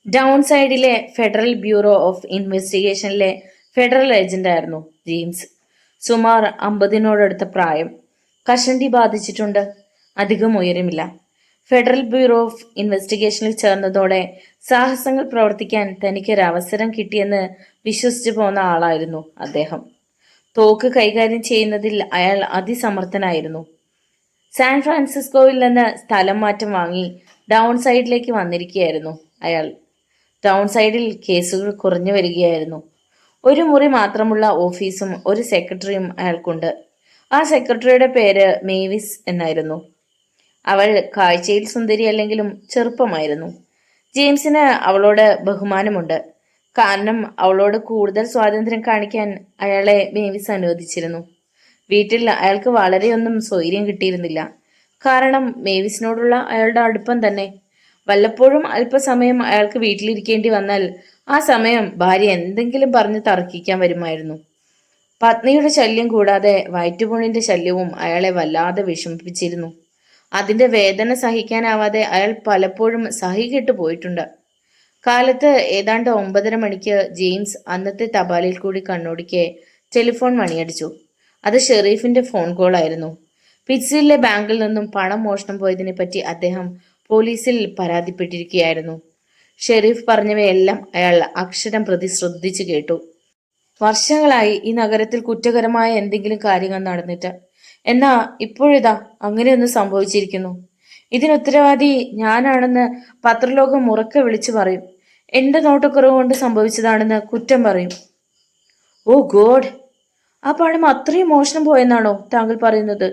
Down സൈഡിലെ federal bureau of ഇൻവെസ്റ്റിഗേഷനിലെ federal ഏജന്റായിരുന്നു ജെയിംസ്. സുമാർ 50-നോടടുത്ത പ്രായം. കഷണ്ടി ബാധിച്ചിട്ടുണ്ട്. അധികം ഉയരമില്ല. ഫെഡറൽ ബ്യൂറോ ഓഫ് ഇൻവെസ്റ്റിഗേഷനിൽ ചേർന്നതോടെ സാഹസങ്ങൾ പ്രവർത്തിക്കാൻ തനിക്കൊരവസരം കിട്ടിയെന്ന് വിശ്വസിച്ചു പോന്ന ആളായിരുന്നു അദ്ദേഹം. തോക്ക് കൈകാര്യം ചെയ്യുന്നതിൽ അയാൾ അതിസമർത്ഥനായിരുന്നു. സാൻ ഫ്രാൻസിസ്കോയിൽ നിന്ന് സ്ഥലം മാറ്റം വാങ്ങി ഡൗൺ സൈഡിലേക്ക് വന്നിരിക്കുകയായിരുന്നു അയാൾ. ടൗൺ സൈഡിൽ കേസുകൾ കുറഞ്ഞു വരികയായിരുന്നു. ഒരു മുറി മാത്രമുള്ള ഓഫീസും ഒരു സെക്രട്ടറിയും അയാൾക്കുണ്ട്. ആ സെക്രട്ടറിയുടെ പേര് മേവിസ് എന്നായിരുന്നു. അവൾ കാഴ്ചയിൽ സുന്ദരിയല്ലെങ്കിലും ചെറുപ്പമായിരുന്നു. ജെയിംസിന് അവളോട് ബഹുമാനമുണ്ട്. കാരണം അവളോട് കൂടുതൽ സ്വാതന്ത്ര്യം കാണിക്കാൻ അയാളെ മേവിസ് അനുവദിച്ചിരുന്നു. വീട്ടിൽ അയാൾക്ക് വളരെയൊന്നും സ്വൈര്യം കിട്ടിയിരുന്നില്ല. കാരണം മേവിസിനോടുള്ള അയാളുടെ അടുപ്പം തന്നെ. വല്ലപ്പോഴും അല്പസമയം അയാൾക്ക് വീട്ടിലിരിക്കേണ്ടി വന്നാൽ ആ സമയം ഭാര്യ എന്തെങ്കിലും പറഞ്ഞ് തർക്കിക്കാൻ വരുമായിരുന്നു. പത്നിയുടെ ശല്യം കൂടാതെ വയറ്റുപുണ്ണിന്റെ ശല്യവും അയാളെ വല്ലാതെ വിഷമിപ്പിച്ചിരുന്നു. അതിന്റെ വേദന സഹിക്കാനാവാതെ അയാൾ പലപ്പോഴും സഹികെട്ടു പോയിട്ടുണ്ട്. കാലത്ത് ഏതാണ്ട് 9:30 മണിക്ക് ജെയിംസ് അന്നത്തെ തപാലിൽ കൂടി കണ്ണോടിക്കെ ടെലിഫോൺ മണിയടിച്ചു. അത് ഷെറീഫിന്റെ ഫോൺ കോൾ ആയിരുന്നു. പിറ്റ്സിലെ ബാങ്കിൽ നിന്നും പണം മോഷണം പോയതിനെ പറ്റി അദ്ദേഹം പോലീസിൽ പരാതിപ്പെട്ടിരിക്കുകയായിരുന്നു. ഷെരീഫ് പറഞ്ഞവയെല്ലാം അയാൾ അക്ഷരം പ്രതി ശ്രദ്ധിച്ചു കേട്ടു. വർഷങ്ങളായി ഈ നഗരത്തിൽ കുറ്റകരമായ എന്തെങ്കിലും കാര്യങ്ങൾ നടന്നിട്ട്. എന്നാ ഇപ്പോഴിതാ അങ്ങനെയൊന്നും സംഭവിച്ചിരിക്കുന്നു. ഇതിനുത്തരവാദി ഞാനാണെന്ന് പത്രലോകം ഉറക്കെ വിളിച്ചു പറയും. എന്റെ നോട്ടക്കുറവ് കൊണ്ട് സംഭവിച്ചതാണെന്ന് കുറ്റം പറയും. ഓ ഗോഡ്, ആ പണം അത്രയും മോഷണം പോയെന്നാണോ താങ്കൾ പറയുന്നത്?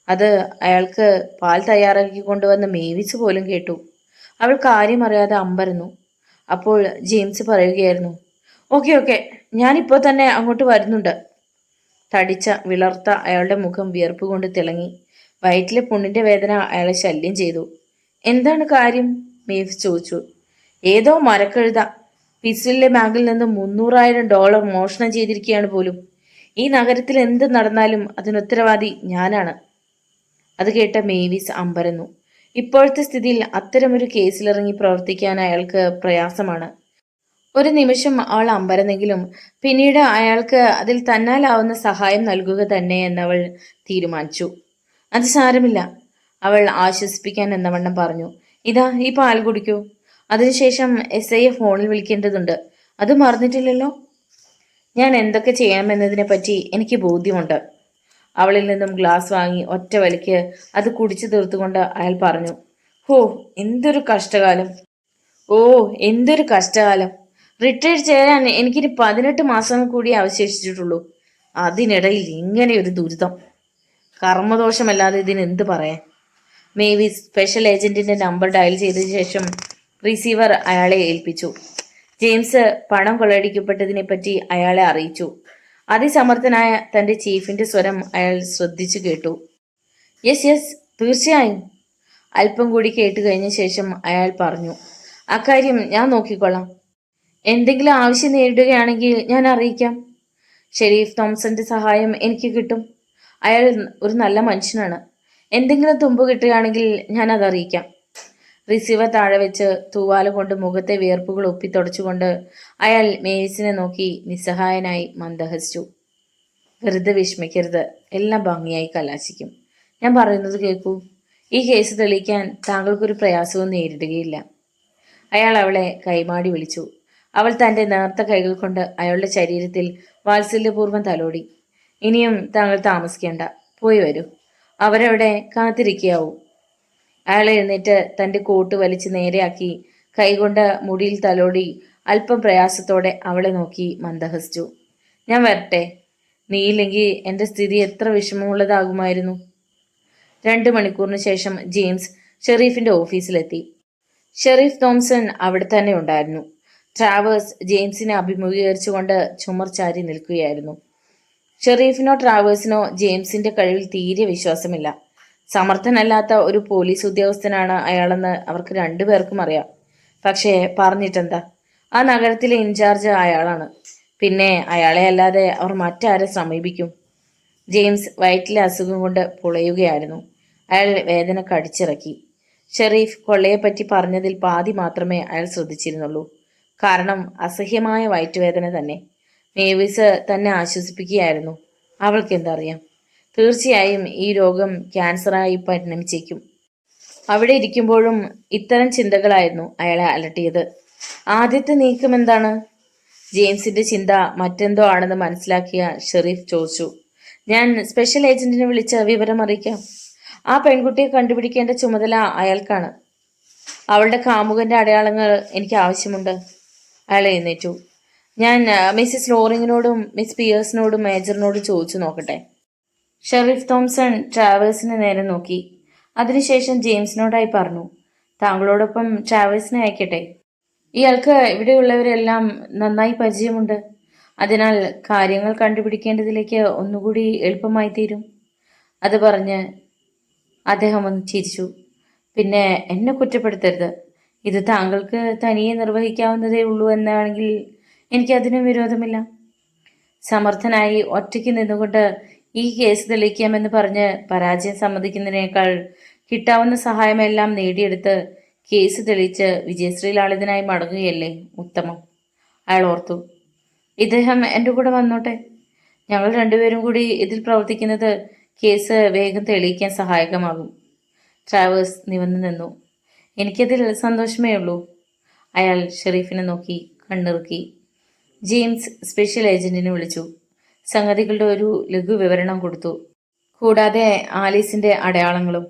അത് അയാൾക്ക് പാൽ തയ്യാറാക്കി കൊണ്ടുവന്ന മേവിച്ച് പോലും കേട്ടു. അവൾ കാര്യം അറിയാതെ അമ്പരന്നു. അപ്പോൾ ജെയിംസ് പറയുകയായിരുന്നു, ഓക്കെ ഓക്കെ, ഞാനിപ്പോൾ തന്നെ അങ്ങോട്ട് വരുന്നുണ്ട്. തടിച്ച വിളർത്ത അയാളുടെ മുഖം വിയർപ്പ് കൊണ്ട് തിളങ്ങി. വയറ്റിലെ പുണ്ണിന്റെ വേദന അയാളെ ശല്യം ചെയ്തു. എന്താണ് കാര്യം? മേവിസ് ചോദിച്ചു. ഏതോ മരക്കഴുത പിസിലെ ബാങ്കിൽ നിന്ന് $300,000 മോഷണം ചെയ്തിരിക്കുകയാണ് പോലും. ഈ നഗരത്തിൽ എന്ത് നടന്നാലും അതിനുത്തരവാദി ഞാനാണ്. അത് കേട്ട മേവിസ് അമ്പരന്നു. ഇപ്പോഴത്തെ സ്ഥിതിയിൽ അത്തരമൊരു കേസിലിറങ്ങി പ്രവർത്തിക്കാൻ അയാൾക്ക് പ്രയാസമാണ്. ഒരു നിമിഷം അവൾ അമ്പരന്നെങ്കിലും പിന്നീട് അയാൾക്ക് അതിൽ തന്നാലാവുന്ന സഹായം നൽകുക തന്നെ എന്നവൾ തീരുമാനിച്ചു. അത് സാരമില്ല, അവൾ ആശ്വസിപ്പിക്കാൻ എന്നവണ്ണം പറഞ്ഞു. ഇതാ ഈ പാൽ കുടിക്കൂ. അതിനുശേഷം SIയെ ഫോണിൽ വിളിക്കേണ്ടതുണ്ട്. അത് മറന്നിട്ടില്ലല്ലോ? ഞാൻ എന്തൊക്കെ ചെയ്യണമെന്നതിനെ പറ്റി എനിക്ക് ബോധ്യമുണ്ട്. അവളിൽ നിന്നും ഗ്ലാസ് വാങ്ങി ഒറ്റ വലിക്ക് അത് കുടിച്ചു തീർത്തുകൊണ്ട് അയാൾ പറഞ്ഞു. ഹോ, എന്തൊരു കഷ്ടകാലം! ഓ, എന്തൊരു കഷ്ടകാലം! റിട്ടയർ ചെയ്യാൻ എനിക്കിനി 18 മാസം കൂടി അവശേഷിച്ചിട്ടുള്ളൂ. അതിനിടയിൽ ഇങ്ങനെ ഒരു ദുരിതം! കർമ്മദോഷമല്ലാതെ ഇതിന് എന്ത് പറയാൻ? മേവിസ് സ്പെഷ്യൽ ഏജന്റിന്റെ നമ്പർ ഡയൽ ചെയ്ത ശേഷം റിസീവർ അയാളെ ഏൽപ്പിച്ചു. ജെയിംസ് പണം കൊള്ളയടിക്കപ്പെട്ടതിനെ പറ്റി അയാളെ അറിയിച്ചു. അതിസമർത്ഥനായ തന്റെ ചീഫിന്റെ സ്വരം അയാൾ ശ്രദ്ധിച്ചു കേട്ടു. യെസ് യെസ്, തീർച്ചയായും. അല്പം കൂടി കേട്ട് കഴിഞ്ഞ ശേഷം അയാൾ പറഞ്ഞു, അക്കാര്യം ഞാൻ നോക്കിക്കൊള്ളാം. എന്തെങ്കിലും ആവശ്യം നേരിടുകയാണെങ്കിൽ ഞാൻ അറിയിക്കാം. ഷെരീഫ് തോംസന്റെ സഹായം എനിക്ക് കിട്ടും. അയാൾ ഒരു നല്ല മനുഷ്യനാണ്. എന്തെങ്കിലും തുമ്പ് കിട്ടുകയാണെങ്കിൽ ഞാൻ അതറിയിക്കാം. റിസീവർ താഴെ വെച്ച് തൂവാല കൊണ്ട് മുഖത്തെ വിയർപ്പുകൾ ഒപ്പിത്തുടച്ചുകൊണ്ട് അയാൾ മേവിസിനെ നോക്കി നിസ്സഹായനായി മന്ദഹസിച്ചു. വെറുതെ വിഷമിക്കരുത്, എല്ലാം ഭംഗിയായി കലാശിക്കും. ഞാൻ പറയുന്നത് കേൾക്കൂ. ഈ കേസ് തെളിയിക്കാൻ താങ്കൾക്കൊരു പ്രയാസവും നേരിടുകയില്ല. അയാൾ അവളെ കൈമാടി വിളിച്ചു. അവൾ തന്റെ നേർത്ത കൈകൾ കൊണ്ട് അയാളുടെ ശരീരത്തിൽ വാത്സല്യപൂർവ്വം തലോടി. ഇനിയും താങ്കൾ താമസിക്കേണ്ട, പോയി വരൂ. അവരവിടെ കാത്തിരിക്കാവൂ. അയാൾ എഴുന്നേറ്റ് തന്റെ കോട്ട് വലിച്ച് നേരെയാക്കി കൈകൊണ്ട് മുടിയിൽ തലോടി അല്പം പ്രയാസത്തോടെ അവളെ നോക്കി മന്ദഹസിച്ചു. ഞാൻ വരട്ടെ? നീയില്ലെങ്കിൽ എൻ്റെ സ്ഥിതി എത്ര വിഷമമുള്ളതാകുമായിരുന്നു. 2 മണിക്കൂറിന് ശേഷം ജെയിംസ് ഷെരീഫിന്റെ ഓഫീസിലെത്തി. ഷെരീഫ് തോംസൺ അവിടെ തന്നെ ഉണ്ടായിരുന്നു. ട്രാവേഴ്സ് ജെയിംസിനെ അഭിമുഖീകരിച്ചുകൊണ്ട് ചുമർ ചാരി നിൽക്കുകയായിരുന്നു. ഷെരീഫിനോ ട്രാവേഴ്സിനോ ജെയിംസിന്റെ കഴിവിൽ തീരെ വിശ്വാസമില്ല. സമർത്ഥനല്ലാത്ത ഒരു പോലീസ് ഉദ്യോഗസ്ഥനാണ് അയാളെന്ന് അവർക്ക് രണ്ടുപേർക്കും അറിയാം. പക്ഷേ പറഞ്ഞിട്ടെന്താ, ആ നഗരത്തിലെ ഇൻചാർജ് അയാളാണ്. പിന്നെ അയാളെ അല്ലാതെ അവർ മറ്റാരെ സമീപിക്കും? ജെയിംസ് വയറ്റിലെ അസുഖം കൊണ്ട് പുളയുകയായിരുന്നു. അയാൾ വേദന കടിച്ചിറക്കി. ഷെറീഫ് കൊള്ളയെപ്പറ്റി പറഞ്ഞതിൽ പാതി മാത്രമേ അയാൾ ശ്രദ്ധിച്ചിരുന്നുള്ളൂ. കാരണം അസഹ്യമായ വയറ്റുവേദന തന്നെ. മേവിസ് തന്നെ ആശ്വസിപ്പിക്കുകയായിരുന്നു. അവൾക്ക് എന്തറിയാം? തീർച്ചയായും ഈ രോഗം ക്യാൻസറായി പരിണമിച്ചേക്കും. അവിടെ ഇരിക്കുമ്പോഴും ഇത്തരം ചിന്തകളായിരുന്നു അയാളെ അലട്ടിയത്. ആദ്യത്തെ നീക്കം എന്താണ്? ജെയിംസിന്റെ ചിന്ത മറ്റെന്തോ ആണെന്ന് മനസ്സിലാക്കിയ ഷെറീഫ് ചോദിച്ചു. ഞാൻ സ്പെഷ്യൽ ഏജന്റിനെ വിളിച്ച് വിവരം അറിയിക്കാം. ആ പെൺകുട്ടിയെ കണ്ടുപിടിക്കേണ്ട ചുമതല അയാൾക്കാണ്. അവളുടെ കാമുകന്റെ അടയാളങ്ങൾ എനിക്ക് ആവശ്യമുണ്ട്. അയാൾ എഴുന്നേറ്റു. ഞാൻ മിസ്സിസ് ലോറിങ്ങിനോടും മിസ് പിയേഴ്സിനോടും മേജറിനോടും ചോദിച്ചു നോക്കട്ടെ. ഷെറീഫ് തോംസൺ ട്രാവേഴ്സിനെ നേരെ നോക്കി. അതിനുശേഷം ജെയിംസിനോടായി പറഞ്ഞു, താങ്കളോടൊപ്പം ട്രാവേഴ്സിനെ അയക്കട്ടെ. ഇയാൾക്ക് ഇവിടെയുള്ളവരെല്ലാം നന്നായി പരിചയമുണ്ട്. അതിനാൽ കാര്യങ്ങൾ കണ്ടുപിടിക്കേണ്ടതിലേക്ക് ഒന്നുകൂടി എളുപ്പമായി തീരും. അത് പറഞ്ഞ് അദ്ദേഹം ഒന്ന് ചിരിച്ചു. പിന്നെ എന്നെ കുറ്റപ്പെടുത്തരുത്. ഇത് താങ്കൾക്ക് തനിയെ നിർവഹിക്കാവുന്നതേ ഉള്ളൂ എന്നാണെങ്കിൽ എനിക്കതിനും വിരോധമില്ല. സമർത്ഥനായി ഒറ്റയ്ക്ക് നിന്നുകൊണ്ട് ഈ കേസ് തെളിയിക്കാമെന്ന് പറഞ്ഞ് പരാജയം സമ്മതിക്കുന്നതിനേക്കാൾ കിട്ടാവുന്ന സഹായമെല്ലാം നേടിയെടുത്ത് കേസ് തെളിയിച്ച് വിജയശ്രീ ലാളിതനായി മടങ്ങുകയല്ലേ ഉത്തമം. അയാൾ ഓർത്തു. ഇദ്ദേഹം എൻ്റെ കൂടെ വന്നോട്ടെ. ഞങ്ങൾ രണ്ടുപേരും കൂടി ഇതിൽ പ്രവർത്തിക്കുന്നത് കേസ് വേഗം തെളിയിക്കാൻ സഹായകമാകും. ട്രാവേഴ്സ് നിവന്നു നിന്നു. എനിക്കതിൽ സന്തോഷമേ ഉള്ളൂ. അയാൾ ഷെറീഫിനെ നോക്കി കണ്ണിറുക്കി. ജെയിംസ് സ്പെഷ്യൽ ഏജന്റിനെ വിളിച്ചു. സംഗതികളുടെ ഒരു ലഘു വിവരണം കൊടുത്തു. കൂടാതെ ആലീസിന്റെ അടയാളങ്ങളും.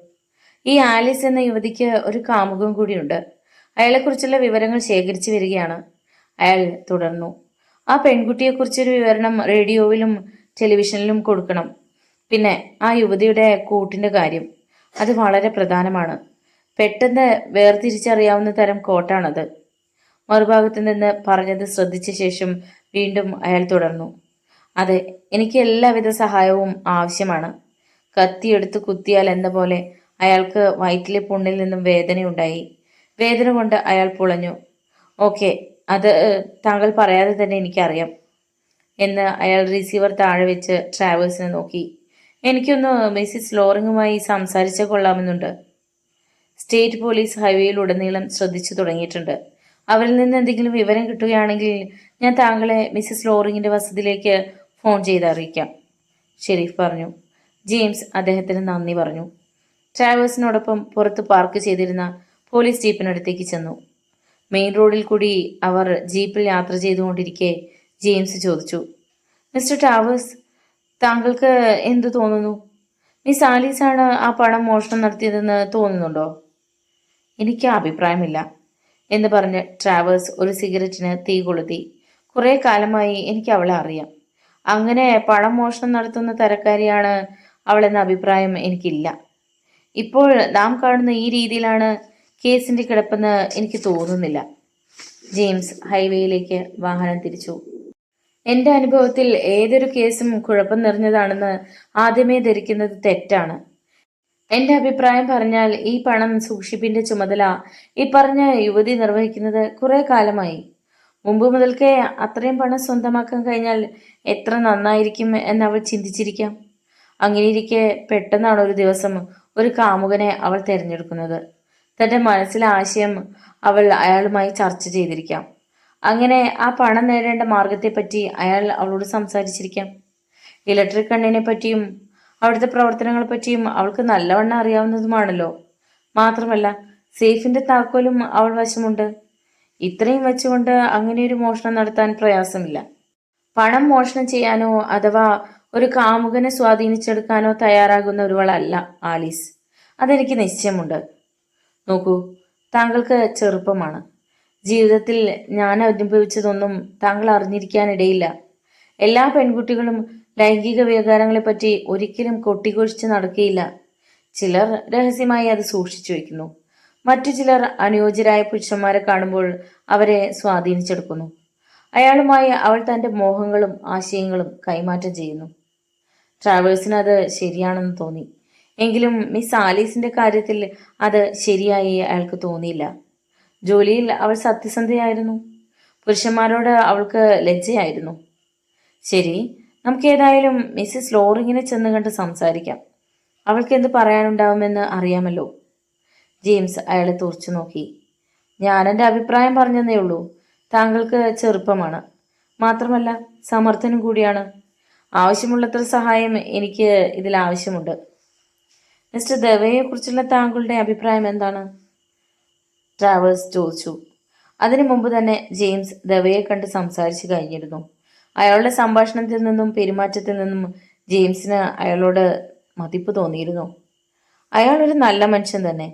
ഈ ആലീസ് എന്ന യുവതിക്ക് ഒരു കാമുകൻ കൂടിയുണ്ട്. അയാളെക്കുറിച്ചുള്ള വിവരങ്ങൾ ശേഖരിച്ചു വരികയാണ്. അയാൾ തുടർന്നു. ആ പെൺകുട്ടിയെക്കുറിച്ചൊരു വിവരണം റേഡിയോയിലും ടെലിവിഷനിലും കൊടുക്കണം. പിന്നെ ആ യുവതിയുടെ കൂട്ടിന്റെ കാര്യം, അത് വളരെ പ്രധാനമാണ്. പെട്ടെന്ന് വേർതിരിച്ചറിയാവുന്ന തരം കോട്ടാണത്. മറുഭാഗത്ത് നിന്ന് പറഞ്ഞത് ശ്രദ്ധിച്ച ശേഷം വീണ്ടും അയാൾ തുടർന്നു. അതെ, എനിക്ക് എല്ലാവിധ സഹായവും ആവശ്യമാണ്. കത്തിയെടുത്ത് കുത്തിയാൽ എന്ന പോലെ അയാൾക്ക് വയറ്റിലെ പുണ്ണിൽ നിന്നും വേദനയുണ്ടായി. വേദന കൊണ്ട് അയാൾ പുളഞ്ഞു. ഓക്കെ, അത് താങ്കൾ പറയാതെ തന്നെ എനിക്കറിയാം എന്ന് അയാൾ റിസീവർ താഴെ വെച്ച് ട്രാവേഴ്സിനെ നോക്കി. എനിക്കൊന്ന് മിസ്സിസ് ലോറിങ്ങുമായി സംസാരിച്ച കൊള്ളാമെന്നുണ്ട്. സ്റ്റേറ്റ് പോലീസ് ഹൈവേയിലുടനീളം ശ്രദ്ധിച്ചു തുടങ്ങിയിട്ടുണ്ട്. അവരിൽ നിന്ന് എന്തെങ്കിലും വിവരം കിട്ടുകയാണെങ്കിൽ ഞാൻ താങ്കളെ മിസ്സിസ് ലോറിങ്ങിന്റെ വസതിയിലേക്ക് ഫോൺ ചെയ്ത് അറിയിക്കാം, ഷെരീഫ് പറഞ്ഞു. ജെയിംസ് അദ്ദേഹത്തിന് നന്ദി പറഞ്ഞു. ട്രാവേഴ്സിനോടൊപ്പം പുറത്ത് പാർക്ക് ചെയ്തിരുന്ന പോലീസ് ജീപ്പിനടുത്തേക്ക് ചെന്നു. മെയിൻ റോഡിൽ കൂടി അവർ ജീപ്പിൽ യാത്ര ചെയ്തുകൊണ്ടിരിക്കെ ജെയിംസ് ചോദിച്ചു, മിസ്റ്റർ ട്രാവേഴ്സ്, താങ്കൾക്ക് എന്തു തോന്നുന്നു? മിസ് ആലീസാണ് ആ പണം മോഷണം നടത്തിയതെന്ന് തോന്നുന്നുണ്ടോ? എനിക്ക് അഭിപ്രായമില്ല എന്ന് പറഞ്ഞ് ട്രാവേഴ്സ് ഒരു സിഗരറ്റിന് തീ കൊളുത്തി. കുറെ കാലമായി എനിക്ക് അവളെ അറിയാം. അങ്ങനെ പണം മോഷണം നടത്തുന്ന തരക്കാരിയാണ് അവളെന്ന അഭിപ്രായം എനിക്കില്ല. ഇപ്പോൾ നാം കാണുന്ന ഈ രീതിയിലാണ് കേസിന്റെ കിടപ്പെന്ന് എനിക്ക് തോന്നുന്നില്ല. ജെയിംസ് ഹൈവേയിലേക്ക് വാഹനം തിരിച്ചു. എന്റെ അനുഭവത്തിൽ ഏതൊരു കേസും കുഴപ്പം നിറഞ്ഞതാണെന്ന് ആദ്യമേ ധരിക്കുന്നത് തെറ്റാണ്. എന്റെ അഭിപ്രായം പറഞ്ഞാൽ ഈ പണം സൂക്ഷിപ്പിന്റെ ചുമതല ഈ പറഞ്ഞ യുവതി നിർവഹിക്കുന്നത് കുറെ കാലമായി. മുമ്പ് മുതൽക്കേ അത്രയും പണം സ്വന്തമാക്കാൻ കഴിഞ്ഞാൽ എത്ര നന്നായിരിക്കും എന്നവൾ ചിന്തിച്ചിരിക്കാം. അങ്ങനെയിരിക്കെ പെട്ടെന്നാണ് ഒരു ദിവസം ഒരു കാമുകനെ അവൾ തിരഞ്ഞെടുക്കുന്നത്. തന്റെ മനസ്സിലെ ആശയം അവൾ അയാളുമായി ചർച്ച ചെയ്തിരിക്കാം. അങ്ങനെ ആ പണം നേടേണ്ട മാർഗത്തെപ്പറ്റി അയാൾ അവളോട് സംസാരിച്ചിരിക്കാം. ഇലക്ട്രിക് കണ്ണിനെ പറ്റിയും അവിടുത്തെ പ്രവർത്തനങ്ങളെ പറ്റിയും അവൾക്ക് നല്ലവണ്ണം അറിയാവുന്നതുമാണല്ലോ. മാത്രമല്ല സേഫിന്റെ താക്കോലും അവൾ വശമുണ്ട്. ഇത്രയും വെച്ചുകൊണ്ട് അങ്ങനെയൊരു മോഷണം നടത്താൻ പ്രയാസമില്ല. പണം മോഷണം ചെയ്യാനോ അഥവാ ഒരു കാമുകനെ സ്വാധീനിച്ചെടുക്കാനോ തയ്യാറാകുന്ന ഒരുവളല്ല ആലീസ്. അതെനിക്ക് നിശ്ചയമുണ്ട്. നോക്കൂ, താങ്കൾക്ക് ചെറുപ്പമാണ്. ജീവിതത്തിൽ ഞാൻ അനുഭവിച്ചതൊന്നും താങ്കൾ അറിഞ്ഞിരിക്കാനിടയില്ല. എല്ലാ പെൺകുട്ടികളും ലൈംഗിക വികാരങ്ങളെപ്പറ്റി ഒരിക്കലും കൊട്ടിഘോഷിച്ച് നടക്കുകയില്ല. ചിലർ രഹസ്യമായി അത് സൂക്ഷിച്ചു വയ്ക്കുന്നു. മറ്റു ചിലർ അനുയോജ്യരായ പുരുഷന്മാരെ കാണുമ്പോൾ അവരെ സ്വാധീനിച്ചെടുക്കുന്നു. അയാളുമായി അവൾ തന്റെ മോഹങ്ങളും ആശയങ്ങളും കൈമാറ്റം ചെയ്യുന്നു. ട്രാവേഴ്സിന് അത് ശരിയാണെന്ന് തോന്നി. എങ്കിലും മിസ് ആലീസിന്റെ കാര്യത്തിൽ അത് ശരിയായി അയാൾക്ക് തോന്നിയില്ല. ജോലിയിൽ അവൾ സത്യസന്ധയായിരുന്നു. പുരുഷന്മാരോട് അവൾക്ക് ലജ്ജയായിരുന്നു. ശരി, നമുക്ക് ഏതായാലും മിസ്സിസ് ലോറിങ്ങിനെ ചെന്ന് കണ്ട് സംസാരിക്കാം. അവൾക്ക് എന്ത് പറയാനുണ്ടാവുമെന്ന് അറിയാമല്ലോ. ജെയിംസ് അയാളെ തുറച്ചു നോക്കി. ഞാൻ എൻ്റെ അഭിപ്രായം പറഞ്ഞതേ ഉള്ളൂ. താങ്കൾക്ക് ചെറുപ്പമാണ്, മാത്രമല്ല സമർത്ഥനും കൂടിയാണ്. ആവശ്യമുള്ളത്ര സഹായം എനിക്ക് ഇതിൽ ആവശ്യമുണ്ട്. മിസ്റ്റർ ദവയെക്കുറിച്ചുള്ള താങ്കളുടെ അഭിപ്രായം എന്താണ്? ട്രാവേഴ്സ് ചോദിച്ചു. അതിനു മുമ്പ് തന്നെ ജെയിംസ് ദവയെ കണ്ട് സംസാരിച്ചു കഴിഞ്ഞിരുന്നു. അയാളുടെ സംഭാഷണത്തിൽ നിന്നും പെരുമാറ്റത്തിൽ നിന്നും ജെയിംസിന് അയാളോട് മതിപ്പ് തോന്നിയിരുന്നു. അയാൾ ഒരു നല്ല മനുഷ്യൻ തന്നെ.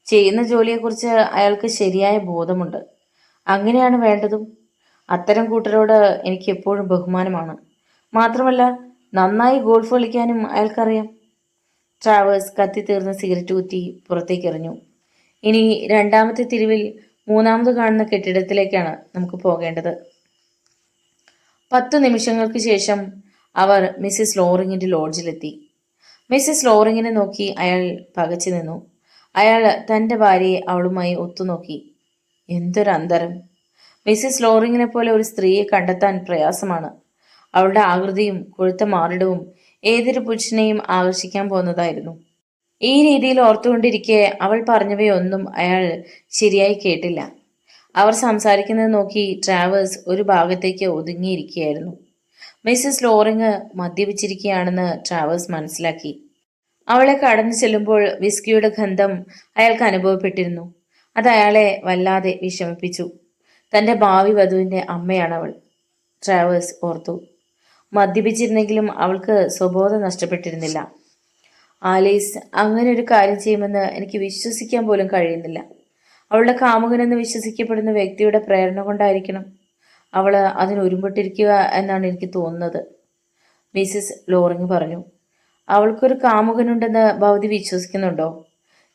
ചെയ്യുന്ന ജോലിയെക്കുറിച്ച് അയാൾക്ക് ശരിയായ ബോധമുണ്ട്. അങ്ങനെയാണ് വേണ്ടതും. അത്തരം കൂട്ടരോട് എനിക്ക് എപ്പോഴും ബഹുമാനമാണ്. മാത്രമല്ല നന്നായി ഗോൾഫ് കളിക്കാനും അയാൾക്കറിയാം. ട്രാവേഴ്സ് കത്തിത്തീർന്ന സിഗരറ്റ് കുറ്റി പുറത്തേക്ക് എറിഞ്ഞു. ഇനി രണ്ടാമത്തെ തിരിവിൽ മൂന്നാമത് കാണുന്ന കെട്ടിടത്തിലേക്കാണ് നമുക്ക് പോകേണ്ടത്. 10 നിമിഷങ്ങൾക്ക് ശേഷം അവർ മിസ്സിസ് ലോറിങ്ങിന്റെ ലോഡ്ജിലെത്തി. മിസ്സിസ് ലോറിങ്ങിനെ നോക്കി അയാൾ പകച്ചു നിന്നു. അയാൾ തൻ്റെ ഭാര്യയെ അവളുമായി ഒത്തുനോക്കി. എന്തൊരന്തരം! മിസ്സിസ് ലോറിങ്ങിനെ പോലെ ഒരു സ്ത്രീയെ കണ്ടെത്താൻ പ്രയാസമാണ്. അവളുടെ ആകൃതിയും കൊഴുത്ത മാറിടവും ഏതൊരു പുരുഷനെയും ആകർഷിക്കാൻ പോകുന്നതായിരുന്നു. ഈ രീതിയിൽ ഓർത്തുകൊണ്ടിരിക്കെ അവൾ പറഞ്ഞവയൊന്നും അയാൾ ശരിയായി കേട്ടില്ല. അവർ സംസാരിക്കുന്നത് നോക്കി ട്രാവേഴ്സ് ഒരു ഭാഗത്തേക്ക് ഒതുങ്ങിയിരിക്കുകയായിരുന്നു. മിസ്സിസ് ലോറിങ് മദ്യപിച്ചിരിക്കുകയാണെന്ന് ട്രാവേഴ്സ് മനസ്സിലാക്കി. അവളെ കടന്നു ചെല്ലുമ്പോൾ വിസ്കിയുടെ ഗന്ധം അയാൾക്ക് അനുഭവപ്പെട്ടിരുന്നു. അത് അയാളെ വല്ലാതെ വിഷമിപ്പിച്ചു. തൻ്റെ ഭാവി വധുവിൻ്റെ അമ്മയാണവൾ, ട്രാവേഴ്സ് ഓർത്തു. മദ്യപിച്ചിരുന്നെങ്കിലും അവൾക്ക് സ്വബോധം നഷ്ടപ്പെട്ടിരുന്നില്ല. ആലീസ് അങ്ങനെ ഒരു കാര്യം ചെയ്യുമെന്ന് എനിക്ക് വിശ്വസിക്കാൻ പോലും കഴിയുന്നില്ല. അവളുടെ കാമുകനെന്ന് വിശ്വസിക്കപ്പെടുന്ന വ്യക്തിയുടെ പ്രേരണ കൊണ്ടായിരിക്കണം അവൾ അതിനൊരുമ്പെട്ടിരിക്കുക എന്നാണ് എനിക്ക് തോന്നുന്നത്, മിസ്സിസ് ലോറിങ് പറഞ്ഞു. അവൾക്കൊരു കാമുകനുണ്ടെന്ന് ഭവതി വിശ്വസിക്കുന്നുണ്ടോ?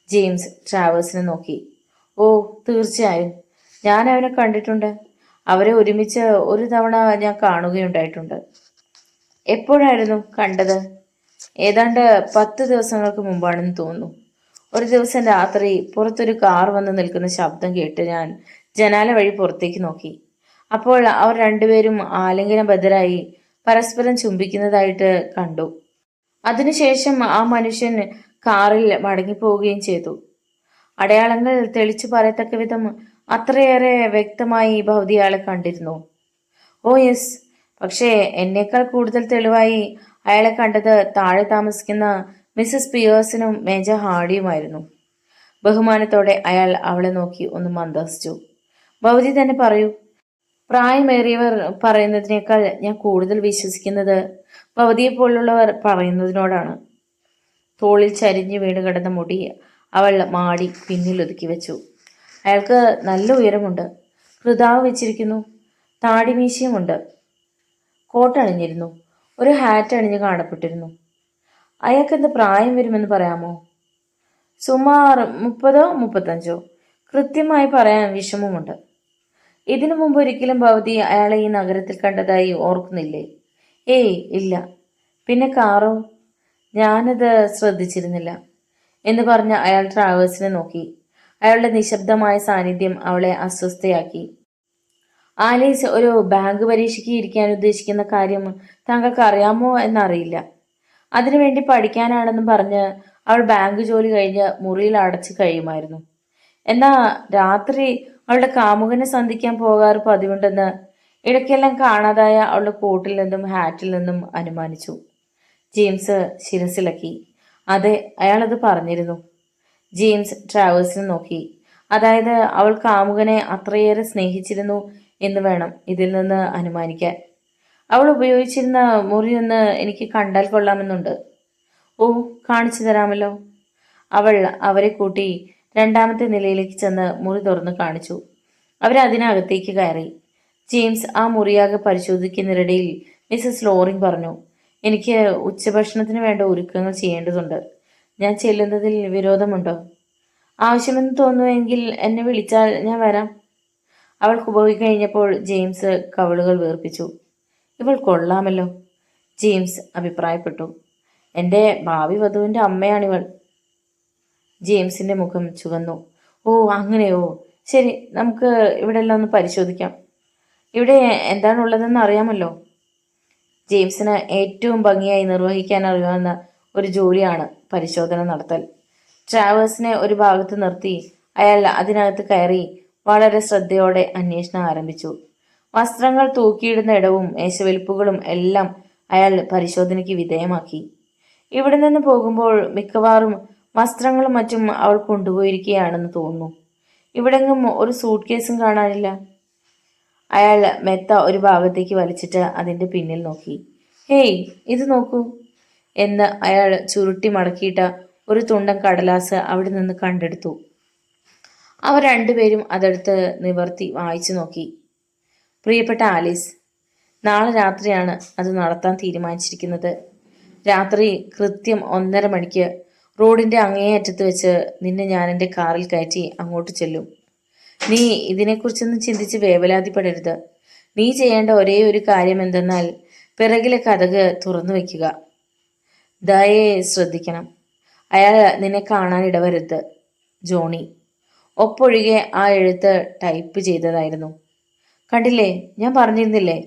ജെയിംസ് ട്രാവേഴ്സിനെ നോക്കി. ഓ, തീർച്ചയായും. ഞാൻ അവനെ കണ്ടിട്ടുണ്ട്. അവരെ ഒരുമിച്ച് ഒരു തവണ ഞാൻ കാണുകയുണ്ടായിട്ടുണ്ട്. എപ്പോഴായിരുന്നു കണ്ടത്? ഏതാണ്ട് 10 ദിവസങ്ങൾക്ക് മുമ്പാണെന്ന് തോന്നുന്നു. ഒരു ദിവസം രാത്രി പുറത്തൊരു കാർ വന്ന് നിൽക്കുന്ന ശബ്ദം കേട്ട് ഞാൻ ജനാല വഴി പുറത്തേക്ക് നോക്കി. അപ്പോൾ അവർ രണ്ടുപേരും ആലിംഗനബദ്ധരായി പരസ്പരം ചുംബിക്കുന്നതായിട്ട് കണ്ടു. അതിനുശേഷം ആ മനുഷ്യൻ കാറിൽ മടങ്ങിപ്പോവുകയും ചെയ്തു. അടയാളങ്ങൾ തെളിച്ചു പറയത്തക്ക വിധം അത്രയേറെ വ്യക്തമായി ഭവതി അയാളെ കണ്ടിരുന്നു. ഓ യെസ്, പക്ഷേ എന്നേക്കാൾ കൂടുതൽ തെളിവായി അയാളെ കണ്ടത് താഴെ താമസിക്കുന്ന മിസ്സസ് പിയേഴ്സനും മേജർ ഹാർഡിയുമായിരുന്നു. ബഹുമാനത്തോടെ അയാൾ അവളെ നോക്കി ഒന്ന് മന്ദഹസിച്ചു. ഭവതി തന്നെ പറയൂ. പ്രായമേറിയവർ പറയുന്നതിനേക്കാൾ ഞാൻ കൂടുതൽ വിശ്വസിക്കുന്നത് ഭവതിയെപ്പോലുള്ളവർ പറയുന്നതിനോടാണ്. തോളിൽ ചരിഞ്ഞു വീണ് കിടന്ന മുടി അവൾ മാടി പിന്നിലൊതുക്കി വെച്ചു. അയാൾക്ക് നല്ല ഉയരമുണ്ട്. ഹൃദാവ് വെച്ചിരിക്കുന്നു. താടിമീശയുമുണ്ട്. കോട്ടണിഞ്ഞിരുന്നു. ഒരു ഹാറ്റ് അണിഞ്ഞ് കാണപ്പെട്ടിരുന്നു. അയാൾക്കെന്ത് പ്രായം വരുമെന്ന് പറയാമോ? സുമാർ 30-35. കൃത്യമായി പറയാൻ വിഷമമുണ്ട്. ഇതിനു മുമ്പ് ഒരിക്കലും ഭവതി അയാളെ ഈ നഗരത്തിൽ കണ്ടതായി ഓർക്കുന്നില്ലേ? ഏയ് ഇല്ല. പിന്നെ കാറോ? ഞാനത് ശ്രദ്ധിച്ചിരുന്നില്ല എന്ന് പറഞ്ഞ അയാൾ ട്രാവേഴ്സിനെ നോക്കി. അയാളുടെ നിശബ്ദമായ സാന്നിധ്യം അവളെ അസ്വസ്ഥയാക്കി. ആലീസ് ഒരു ബാങ്ക് പരീക്ഷയ്ക്ക് ഇരിക്കാൻ ഉദ്ദേശിക്കുന്ന കാര്യം താങ്കൾക്ക് അറിയാമോ എന്നറിയില്ല. അതിനുവേണ്ടി പഠിക്കാനാണെന്നും പറഞ്ഞ് അവൾ ബാങ്ക് ജോലി കഴിഞ്ഞ് മുറിയിൽ അടച്ചു കഴിയുമായിരുന്നു. എന്നാ രാത്രി അവളുടെ കാമുകനെ സന്ധിക്കാൻ പോകാറ് പതിവുണ്ടെന്ന് ഇടയ്ക്കെല്ലാം കാണാതായ അവളുടെ കോട്ടിൽ നിന്നും ഹാറ്റിൽ നിന്നും അനുമാനിച്ചു. ജെയിംസ് ശിരസിളക്കി. അതെ, അയാളത് പറഞ്ഞിരുന്നു. ജെയിംസ് ട്രാവേഴ്സിനെ നോക്കി. അതായത് അവൾ കാമുകനെ അത്രയേറെ സ്നേഹിച്ചിരുന്നു എന്ന് വേണം ഇതിൽ നിന്ന് അനുമാനിക്കാൻ. അവൾ ഉപയോഗിച്ചിരുന്ന മുറിയൊന്ന് എനിക്ക് കണ്ടാൽ കൊള്ളാമെന്നുണ്ട്. ഓ, കാണിച്ചു തരാമല്ലോ. അവൾ അവരെ കൂട്ടി രണ്ടാമത്തെ നിലയിലേക്ക് ചെന്ന് മുറി തുറന്ന് കാണിച്ചു. അവരതിനകത്തേക്ക് കയറി. ജെയിംസ് ആ മുറിയാകെ പരിശോധിക്കുന്നതിനിടയിൽ മിസ്സസ് ലോറിങ് പറഞ്ഞു, എനിക്ക് ഉച്ചഭക്ഷണത്തിന് വേണ്ട ഒരുക്കങ്ങൾ ചെയ്യേണ്ടതുണ്ട്. ഞാൻ ചെല്ലുന്നതിൽ വിരോധമുണ്ടോ? ആവശ്യമെന്ന് തോന്നുമെങ്കിൽ എന്നെ വിളിച്ചാൽ ഞാൻ വരാം. അവൾക്ക് പോയി കഴിഞ്ഞപ്പോൾ ജെയിംസ് കവിളുകൾ വീർപ്പിച്ചു. ഇവൾ കൊള്ളാമല്ലോ, ജെയിംസ് അഭിപ്രായപ്പെട്ടു. എൻ്റെ ഭാവി വധുവിൻ്റെ അമ്മയാണിവൾ. ജെയിംസിന്റെ മുഖം ചുവന്നു. ഓ, അങ്ങനെയോ? ശരി, നമുക്ക് ഇവിടെ എല്ലാം ഒന്ന് പരിശോധിക്കാം. ഇവിടെ എന്താണുള്ളതെന്ന് അറിയാമല്ലോ. ജെയിംസിന് ഏറ്റവും ഭംഗിയായി നിർവഹിക്കാൻ അറിയാവുന്ന ഒരു ജോലിയാണ് പരിശോധന നടത്തൽ. ട്രാവേഴ്സിനെ ഒരു ഭാഗത്ത് നിർത്തി അയാൾ അതിനകത്ത് കയറി വളരെ ശ്രദ്ധയോടെ അന്വേഷണം ആരംഭിച്ചു. വസ്ത്രങ്ങൾ തൂക്കിയിടുന്ന ഇടവും മേശവലിപ്പുകളും എല്ലാം അയാൾ പരിശോധനയ്ക്ക് വിധേയമാക്കി. ഇവിടെ നിന്ന് പോകുമ്പോൾ മിക്കവാറും വസ്ത്രങ്ങളും മറ്റും അവൾ കൊണ്ടുപോയിരിക്കുകയാണെന്ന് തോന്നുന്നു. ഇവിടെങ്ങും ഒരു സൂട്ട് കേസും കാണാനില്ല. അയാൾ മെത്ത ഒരു ഭാഗത്തേക്ക് വലിച്ചിട്ട് അതിൻ്റെ പിന്നിൽ നോക്കി. ഹേയ്, ഇത് നോക്കൂ എന്ന് അയാൾ ചുരുട്ടി മടക്കിയിട്ട ഒരു തുണ്ടൻ കടലാസ് അവിടെ നിന്ന് കണ്ടെടുത്തു. അവർ രണ്ടുപേരും അതെടുത്ത് നിവർത്തി വായിച്ചു നോക്കി. പ്രിയപ്പെട്ട ആലീസ്, നാളെ രാത്രിയാണ് അത് നടത്താൻ തീരുമാനിച്ചിരിക്കുന്നത്. രാത്രി കൃത്യം 1:30 മണിക്ക് റോഡിൻ്റെ അങ്ങേയറ്റത്ത് വെച്ച് നിന്നെ ഞാൻ എൻ്റെ കാറിൽ കയറ്റി അങ്ങോട്ട് ചെല്ലും. നീ ഇതിനെക്കുറിച്ചൊന്നും ചിന്തിച്ച് വേവലാതിപ്പെടരുത്. നീ ചെയ്യേണ്ട ഒരേ ഒരു കാര്യം എന്തെന്നാൽ പിറകിലെ കതക് തുറന്നു വയ്ക്കുക. ദയയെ ശ്രദ്ധിക്കണം. അയാൾ നിന്നെ കാണാൻ ഇടവരുത്. ജോണി. ഒപ്പൊഴികെ ആ എഴുത്ത് ടൈപ്പ് ചെയ്തതായിരുന്നു. കണ്ടില്ലേ, ഞാൻ പറഞ്ഞിരുന്നില്ലേ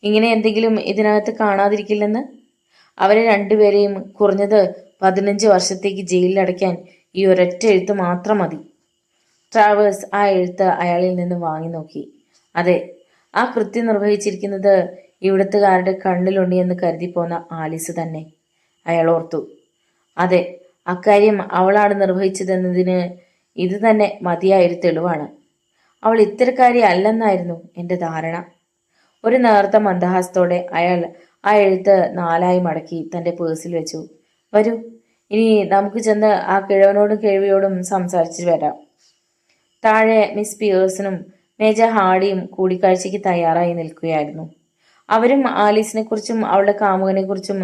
ഇങ്ങനെ എന്തെങ്കിലും ഇതിനകത്ത് കാണാതിരിക്കില്ലെന്ന്. അവരെ രണ്ടുപേരെയും കുറഞ്ഞത് 15 വർഷത്തേക്ക് ജയിലിലടയ്ക്കാൻ ഈ ഒരൊറ്റ എഴുത്ത് മാത്രം മതി. ട്രാവേഴ്സ് ആ എഴുത്ത് അയാളിൽ നിന്ന് വാങ്ങി നോക്കി. അതെ, ആ കൃത്യം നിർവഹിച്ചിരിക്കുന്നത് ഇവിടുത്തുകാരുടെ കണ്ണിലുണ്ണിയെന്ന് കരുതിപ്പോന്ന ആലീസ് തന്നെ. അയാൾ ഓർത്തു. അതെ, അക്കാര്യം അവളാണ് നിർവഹിച്ചതെന്നതിന് ഇത് തന്നെ മതിയായൊരു തെളിവാണ്. അവൾ ഇത്തരക്കാരി അല്ലെന്നായിരുന്നു എൻ്റെ ധാരണ. ഒരു നേർത്ത മന്ദഹാസത്തോടെ അയാൾ ആ എഴുത്ത് 4 മടക്കി തൻ്റെ പേഴ്സിൽ വെച്ചു. വരൂ, ഇനി നമുക്ക് ചെന്ന് ആ കിഴവനോടും കിഴവിയോടും സംസാരിച്ചു വരാം. താഴെ മിസ് പിയേഴ്സണും മേജർ ഹാർഡിയും കൂടിക്കാഴ്ചയ്ക്ക് തയ്യാറായി നിൽക്കുകയായിരുന്നു. അവരും ആലീസിനെക്കുറിച്ചും അവളുടെ കാമുകനെക്കുറിച്ചും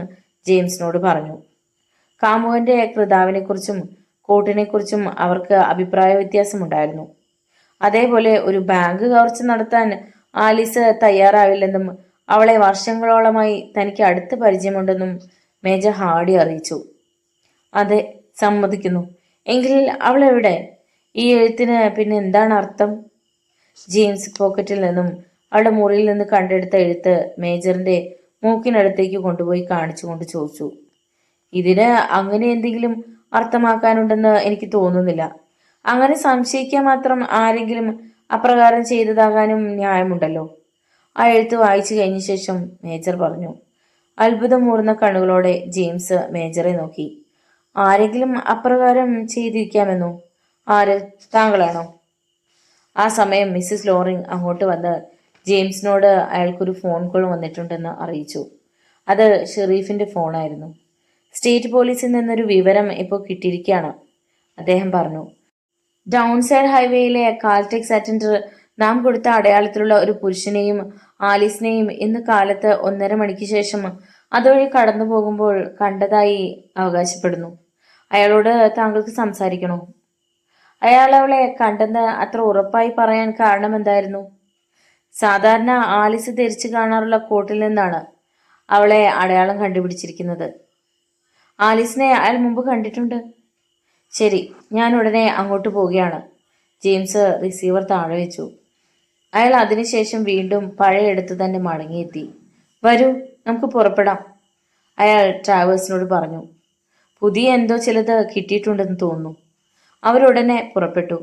ജെയിംസിനോട് പറഞ്ഞു. കാമുകന്റെ കൃതാവിനെക്കുറിച്ചും കോട്ടിനെക്കുറിച്ചും അവർക്ക് അഭിപ്രായ വ്യത്യാസമുണ്ടായിരുന്നു. അതേപോലെ ഒരു ബാങ്ക് കവർച്ച നടത്താൻ ആലീസ് തയ്യാറാവില്ലെന്നും അവളെ വർഷങ്ങളോളമായി തനിക്ക് അടുത്ത് പരിചയമുണ്ടെന്നും മേജർ ഹാർഡി അറിയിച്ചു. അതെ, സമ്മതിക്കുന്നു. എങ്കിൽ അവൾ എവിടെ? ഈ എഴുത്തിന് പിന്നെ എന്താണ് അർത്ഥം? ജെയിംസ് പോക്കറ്റിൽ നിന്നും അവളുടെ മുറിയിൽ നിന്ന് കണ്ടെടുത്ത എഴുത്ത് മേജറിന്റെ മൂക്കിനടുത്തേക്ക് കൊണ്ടുപോയി കാണിച്ചുകൊണ്ട് ചോദിച്ചു. ഇതിന് അങ്ങനെ എന്തെങ്കിലും അർത്ഥമാക്കാനുണ്ടെന്ന് എനിക്ക് തോന്നുന്നില്ല. അങ്ങനെ സംശയിക്കാൻ മാത്രം ആരെങ്കിലും അപ്രകാരം ചെയ്തതാകാനും ന്യായമുണ്ടല്ലോ. ആ എഴുത്ത് വായിച്ചു കഴിഞ്ഞ ശേഷം മേജർ പറഞ്ഞു. അത്ഭുതമൂർന്ന കണ്ണുകളോടെ ജെയിംസ് മേജറെ നോക്കി. ആരെങ്കിലും അപ്രകാരം ചെയ്തിരിക്കാമെന്നോ? ആര്? താങ്കളാണോ? ആ സമയം മിസ്സിസ് ലോറിംഗ് അങ്ങോട്ട് വന്ന് ജെയിംസിനോട് അയാൾക്കൊരു ഫോൺ കോൾ വന്നിട്ടുണ്ടെന്ന് അറിയിച്ചു. അത് ഷെറീഫിന്റെ ഫോണായിരുന്നു. സ്റ്റേറ്റ് പോലീസിൽ നിന്നൊരു വിവരം ഇപ്പോൾ കിട്ടിയിരിക്കുകയാണ്, അദ്ദേഹം പറഞ്ഞു. ഡൗൺ സൈഡ് ഹൈവേയിലെ കാൽടെക്സ് അറ്റൻഡർ നാം കൊടുത്ത അടയാളത്തിലുള്ള ഒരു പുരുഷനെയും ആലീസിനെയും ഇന്ന് കാലത്ത് 1:30 മണിക്ക് ശേഷം അതുവഴി കടന്നു പോകുമ്പോൾ കണ്ടതായി അവകാശപ്പെടുന്നു. അയാളോട് താങ്കൾക്ക് സംസാരിക്കണോ? അയാൾ അവളെ കണ്ടെന്ന് അത്ര ഉറപ്പായി പറയാൻ കാരണം എന്തായിരുന്നു? സാധാരണ ആലീസ് ധരിച്ചു കാണാറുള്ള കോട്ടിൽ നിന്നാണ് അവളെ അടയാളം കണ്ടുപിടിച്ചിരിക്കുന്നത്. ആലീസിനെ അയാൾ മുമ്പ് കണ്ടിട്ടുണ്ട്. ശരി, ഞാൻ ഉടനെ അങ്ങോട്ട് പോവുകയാണ്. ജെയിംസ് റിസീവർ താഴെ വെച്ചു. അയാൾ അതിനുശേഷം വീണ്ടും പഴയയിടത്ത് തന്നെ മടങ്ങിയെത്തി. വരൂ, നമുക്ക് പുറപ്പെടാം, അയാൾ ട്രാവേഴ്സിനോട് പറഞ്ഞു. പുതിയ എന്തോ ചിലത് കിട്ടിയിട്ടുണ്ടെന്ന് തോന്നുന്നു. അവരുടനെ പുറപ്പെട്ടു.